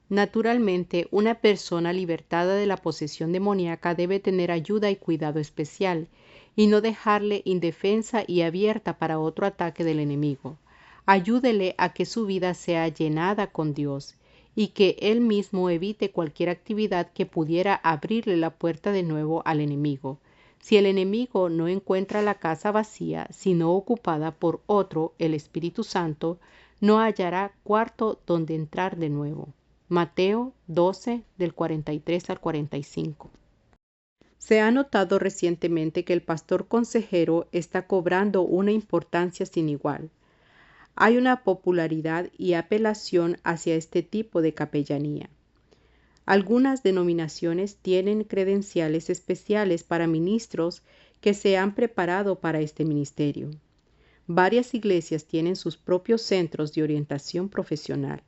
Naturalmente, una persona libertada de la posesión demoníaca debe tener ayuda y cuidado especial, y no dejarle indefensa y abierta para otro ataque del enemigo. Ayúdele a que su vida sea llenada con Dios, y que él mismo evite cualquier actividad que pudiera abrirle la puerta de nuevo al enemigo. Si el enemigo no encuentra la casa vacía, sino ocupada por otro, el Espíritu Santo, no hallará cuarto donde entrar de nuevo. Mateo 12, del 43 al 45. Se ha notado recientemente que el pastor consejero está cobrando una importancia sin igual. Hay una popularidad y apelación hacia este tipo de capellanía. Algunas denominaciones tienen credenciales especiales para ministros que se han preparado para este ministerio. Varias iglesias tienen sus propios centros de orientación profesional.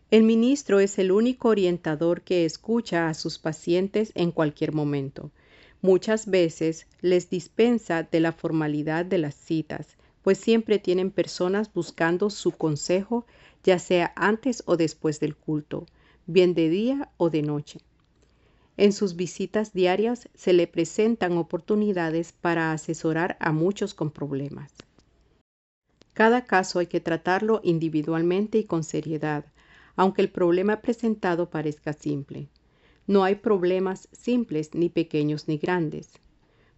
El ministro es el único orientador que escucha a sus pacientes en cualquier momento. Muchas veces les dispensa de la formalidad de las citas, pues siempre tienen personas buscando su consejo, ya sea antes o después del culto, bien de día o de noche. En sus visitas diarias se le presentan oportunidades para asesorar a muchos con problemas. Cada caso hay que tratarlo individualmente y con seriedad, aunque el problema presentado parezca simple. No hay problemas simples, ni pequeños ni grandes.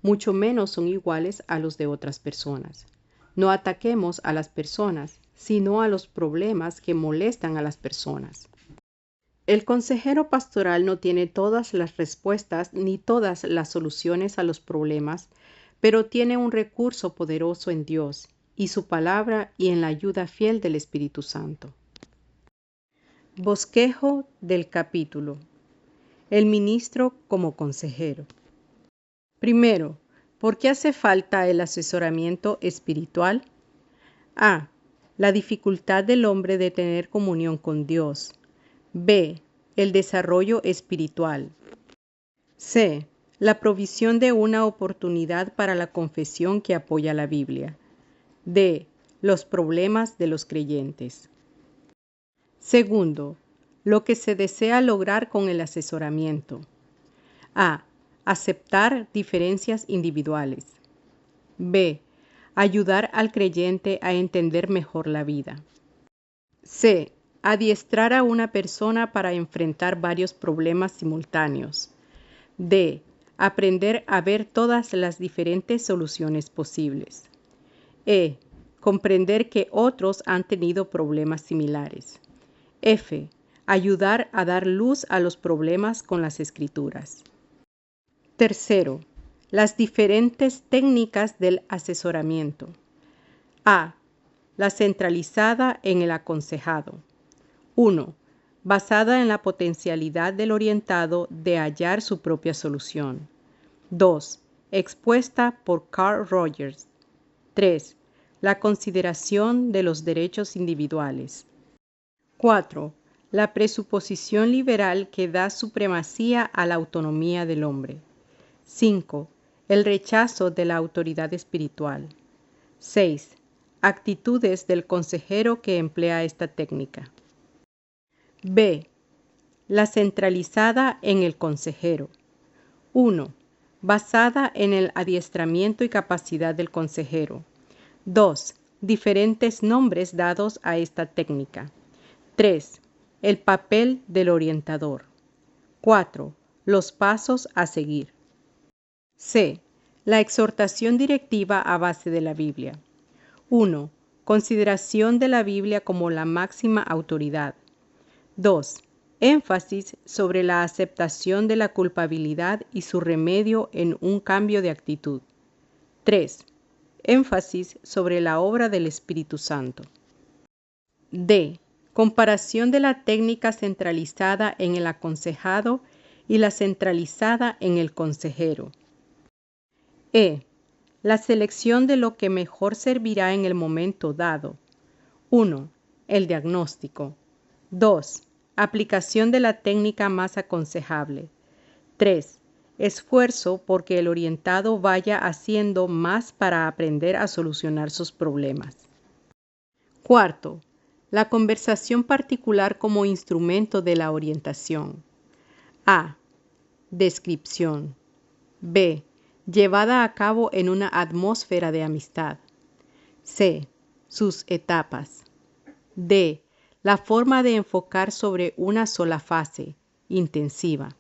Mucho menos son iguales a los de otras personas. No ataquemos a las personas, sino a los problemas que molestan a las personas. El consejero pastoral no tiene todas las respuestas ni todas las soluciones a los problemas, pero tiene un recurso poderoso en Dios y su palabra y en la ayuda fiel del Espíritu Santo. Bosquejo del capítulo. El ministro como consejero. Primero, ¿por qué hace falta el asesoramiento espiritual? A. La dificultad del hombre de tener comunión con Dios. B. El desarrollo espiritual. C. La provisión de una oportunidad para la confesión que apoya la Biblia. D. Los problemas de los creyentes. Segundo, lo que se desea lograr con el asesoramiento. A. Aceptar diferencias individuales. B. Ayudar al creyente a entender mejor la vida. C. Adiestrar a una persona para enfrentar varios problemas simultáneos. D. Aprender a ver todas las diferentes soluciones posibles. E. Comprender que otros han tenido problemas similares. F. Ayudar a dar luz a los problemas con las escrituras. Tercero, las diferentes técnicas del asesoramiento. A. La centralizada en el aconsejado. 1. Basada en la potencialidad del orientado de hallar su propia solución. 2. Expuesta por Carl Rogers. 3. La consideración de los derechos individuales. 4. La presuposición liberal que da supremacía a la autonomía del hombre. 5. El rechazo de la autoridad espiritual. 6. Actitudes del consejero que emplea esta técnica. B. La centralizada en el consejero. 1. Basada en el adiestramiento y capacidad del consejero. 2. Diferentes nombres dados a esta técnica. 3. El papel del orientador. 4. Los pasos a seguir. C. La exhortación directiva a base de la Biblia. 1. Consideración de la Biblia como la máxima autoridad. 2. Énfasis sobre la aceptación de la culpabilidad y su remedio en un cambio de actitud. 3. Énfasis sobre la obra del Espíritu Santo. D. Comparación de la técnica centralizada en el aconsejado y la centralizada en el consejero. E. La selección de lo que mejor servirá en el momento dado. 1. El diagnóstico. 2. Aplicación de la técnica más aconsejable. 3. Esfuerzo porque el orientado vaya haciendo más para aprender a solucionar sus problemas. Cuarto, la conversación particular como instrumento de la orientación. A. Descripción. B. Llevada a cabo en una atmósfera de amistad. C. Sus etapas. D. La forma de enfocar sobre una sola fase, intensiva.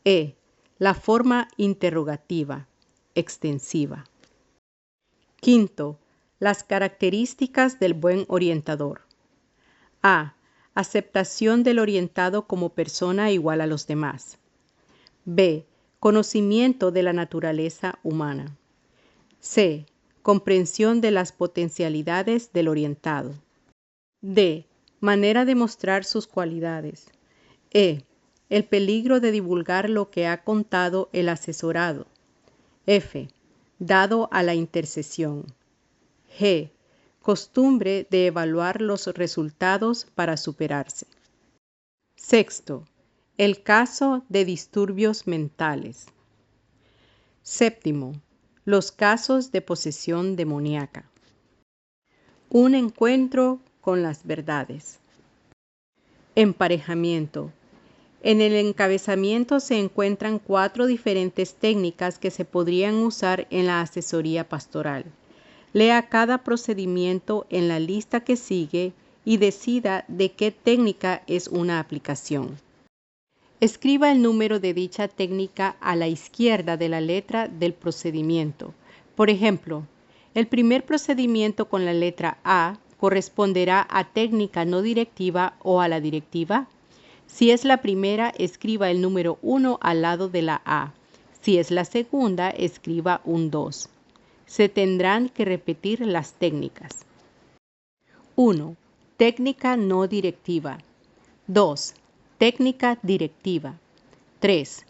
E. La forma interrogativa, extensiva. Quinto, las características del buen orientador. A. Aceptación del orientado como persona igual a los demás. B. Conocimiento de la naturaleza humana. C. Comprensión de las potencialidades del orientado. D. Manera de mostrar sus cualidades. E. El peligro de divulgar lo que ha contado el asesorado. F. Dado a la intercesión. G. Costumbre de evaluar los resultados para superarse. Sexto. El caso de disturbios mentales. Séptimo. Los casos de posesión demoníaca. Un encuentro con las verdades. Emparejamiento. En el encabezamiento se encuentran 4 diferentes técnicas que se podrían usar en la asesoría pastoral. Lea cada procedimiento en la lista que sigue y decida de qué técnica es una aplicación. Escriba el número de dicha técnica a la izquierda de la letra del procedimiento. Por ejemplo, el primer procedimiento con la letra A corresponderá a técnica no directiva o a la directiva. Si es la primera, escriba el número 1 al lado de la A. Si es la segunda, escriba un 2. Se tendrán que repetir las técnicas. 1. Técnica no directiva. 2. Técnica directiva. 3.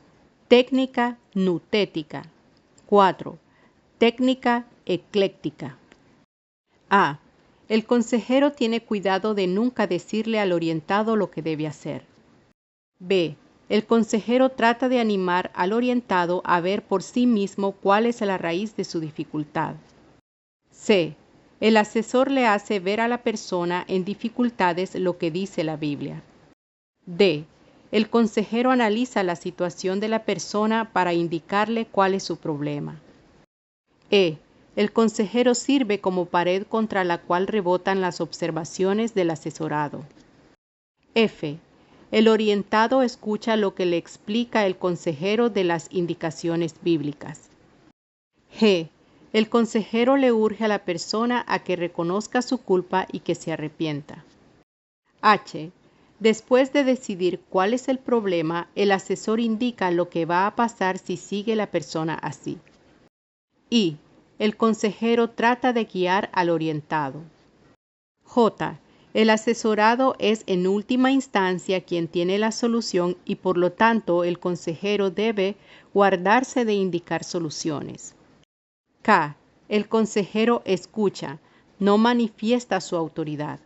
Técnica nutética. 4. Técnica ecléctica. A. El consejero tiene cuidado de nunca decirle al orientado lo que debe hacer. B. El consejero trata de animar al orientado a ver por sí mismo cuál es la raíz de su dificultad. C. El asesor le hace ver a la persona en dificultades lo que dice la Biblia. D. El consejero analiza la situación de la persona para indicarle cuál es su problema. E. El consejero sirve como pared contra la cual rebotan las observaciones del asesorado. F. El orientado escucha lo que le explica el consejero de las indicaciones bíblicas. G. El consejero le urge a la persona a que reconozca su culpa y que se arrepienta. H. Después de decidir cuál es el problema, el asesor indica lo que va a pasar si sigue la persona así. I. El consejero trata de guiar al orientado. J. El asesorado es en última instancia quien tiene la solución y por lo tanto el consejero debe guardarse de indicar soluciones. K. El consejero escucha, no manifiesta su autoridad.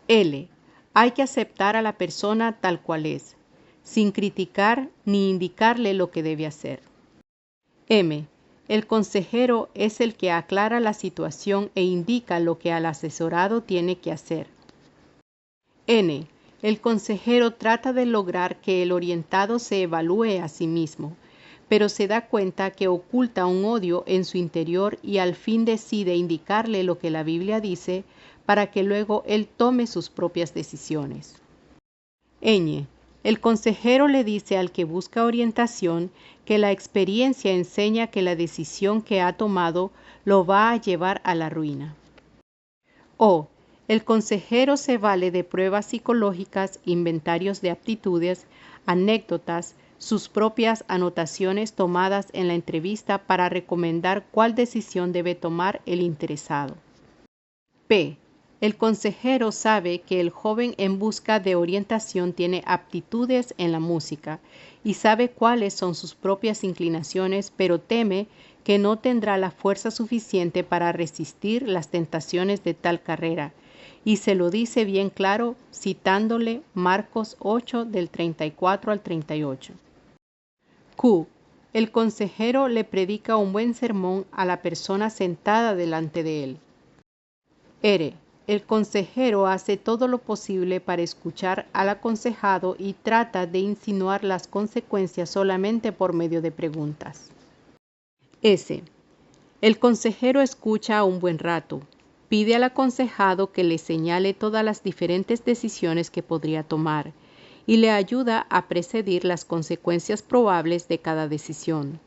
L. Hay que aceptar a la persona tal cual es, sin criticar ni indicarle lo que debe hacer. M. El consejero es el que aclara la situación e indica lo que al asesorado tiene que hacer. N. El consejero trata de lograr que el orientado se evalúe a sí mismo, pero se da cuenta que oculta un odio en su interior y al fin decide indicarle lo que la Biblia dice para que luego él tome sus propias decisiones. Ñ. El consejero le dice al que busca orientación que la experiencia enseña que la decisión que ha tomado lo va a llevar a la ruina. O. El consejero se vale de pruebas psicológicas, inventarios de aptitudes, anécdotas, sus propias anotaciones tomadas en la entrevista para recomendar cuál decisión debe tomar el interesado. P. El consejero sabe que el joven en busca de orientación tiene aptitudes en la música y sabe cuáles son sus propias inclinaciones, pero teme que no tendrá la fuerza suficiente para resistir las tentaciones de tal carrera, y se lo dice bien claro citándole Marcos 8 del 34 al 38. Q. El consejero le predica un buen sermón a la persona sentada delante de él. R. El consejero hace todo lo posible para escuchar al aconsejado y trata de insinuar las consecuencias solamente por medio de preguntas. S. El consejero escucha un buen rato. Pide al aconsejado que le señale todas las diferentes decisiones que podría tomar y le ayuda a precedir las consecuencias probables de cada decisión,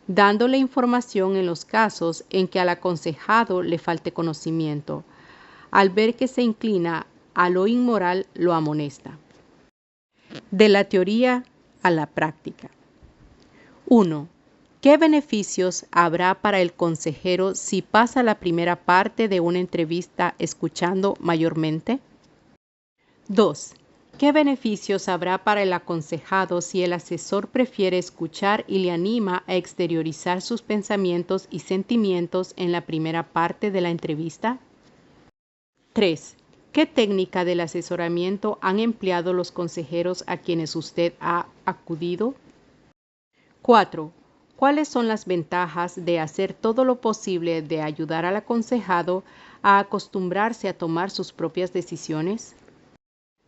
dándole información en los casos en que al aconsejado le falte conocimiento. Al ver que se inclina a lo inmoral, lo amonesta. De la teoría a la práctica. 1. ¿Qué beneficios habrá para el consejero si pasa la primera parte de una entrevista escuchando mayormente? 2. ¿Qué beneficios habrá para el aconsejado si el asesor prefiere escuchar y le anima a exteriorizar sus pensamientos y sentimientos en la primera parte de la entrevista? 3. ¿Qué técnica del asesoramiento han empleado los consejeros a quienes usted ha acudido? 4. ¿Cuáles son las ventajas de hacer todo lo posible de ayudar al aconsejado a acostumbrarse a tomar sus propias decisiones?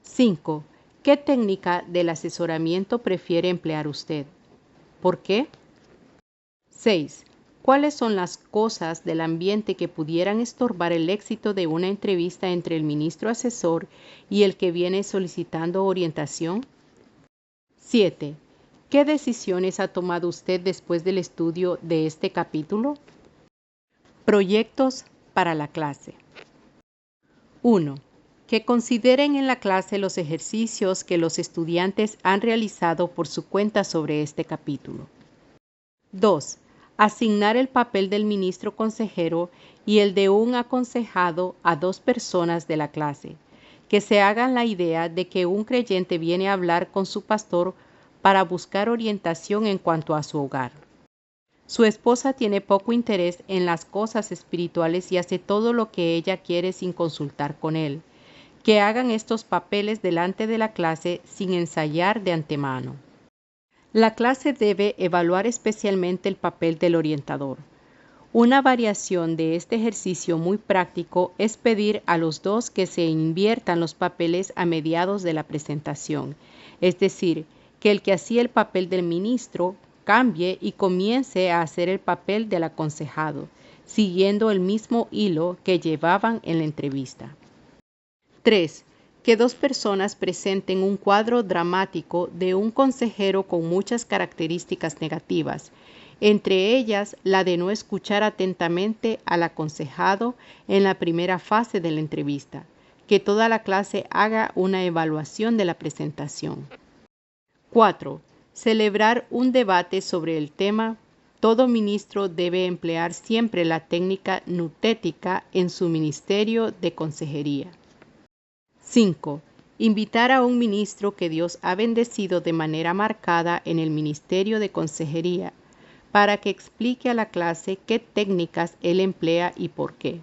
5. ¿Qué técnica del asesoramiento prefiere emplear usted? ¿Por qué? 6. ¿Cuáles son las cosas del ambiente que pudieran estorbar el éxito de una entrevista entre el ministro asesor y el que viene solicitando orientación? 7. ¿Qué decisiones ha tomado usted después del estudio de este capítulo? Proyectos para la clase. 1. Que consideren en la clase los ejercicios que los estudiantes han realizado por su cuenta sobre este capítulo. 2. Asignar el papel del ministro consejero y el de un aconsejado a dos personas de la clase, que se hagan la idea de que un creyente viene a hablar con su pastor para buscar orientación en cuanto a su hogar. Su esposa tiene poco interés en las cosas espirituales y hace todo lo que ella quiere sin consultar con él. Que hagan estos papeles delante de la clase sin ensayar de antemano. La clase debe evaluar especialmente el papel del orientador. Una variación de este ejercicio muy práctico es pedir a los dos que se inviertan los papeles a mediados de la presentación, es decir, que el que hacía el papel del ministro cambie y comience a hacer el papel del aconsejado, siguiendo el mismo hilo que llevaban en la entrevista. 3. Que dos personas presenten un cuadro dramático de un consejero con muchas características negativas, entre ellas la de no escuchar atentamente al aconsejado en la primera fase de la entrevista. Que toda la clase haga una evaluación de la presentación. 4. Celebrar un debate sobre el tema. Todo ministro debe emplear siempre la técnica nutética en su ministerio de consejería. 5. Invitar a un ministro que Dios ha bendecido de manera marcada en el ministerio de consejería para que explique a la clase qué técnicas él emplea y por qué.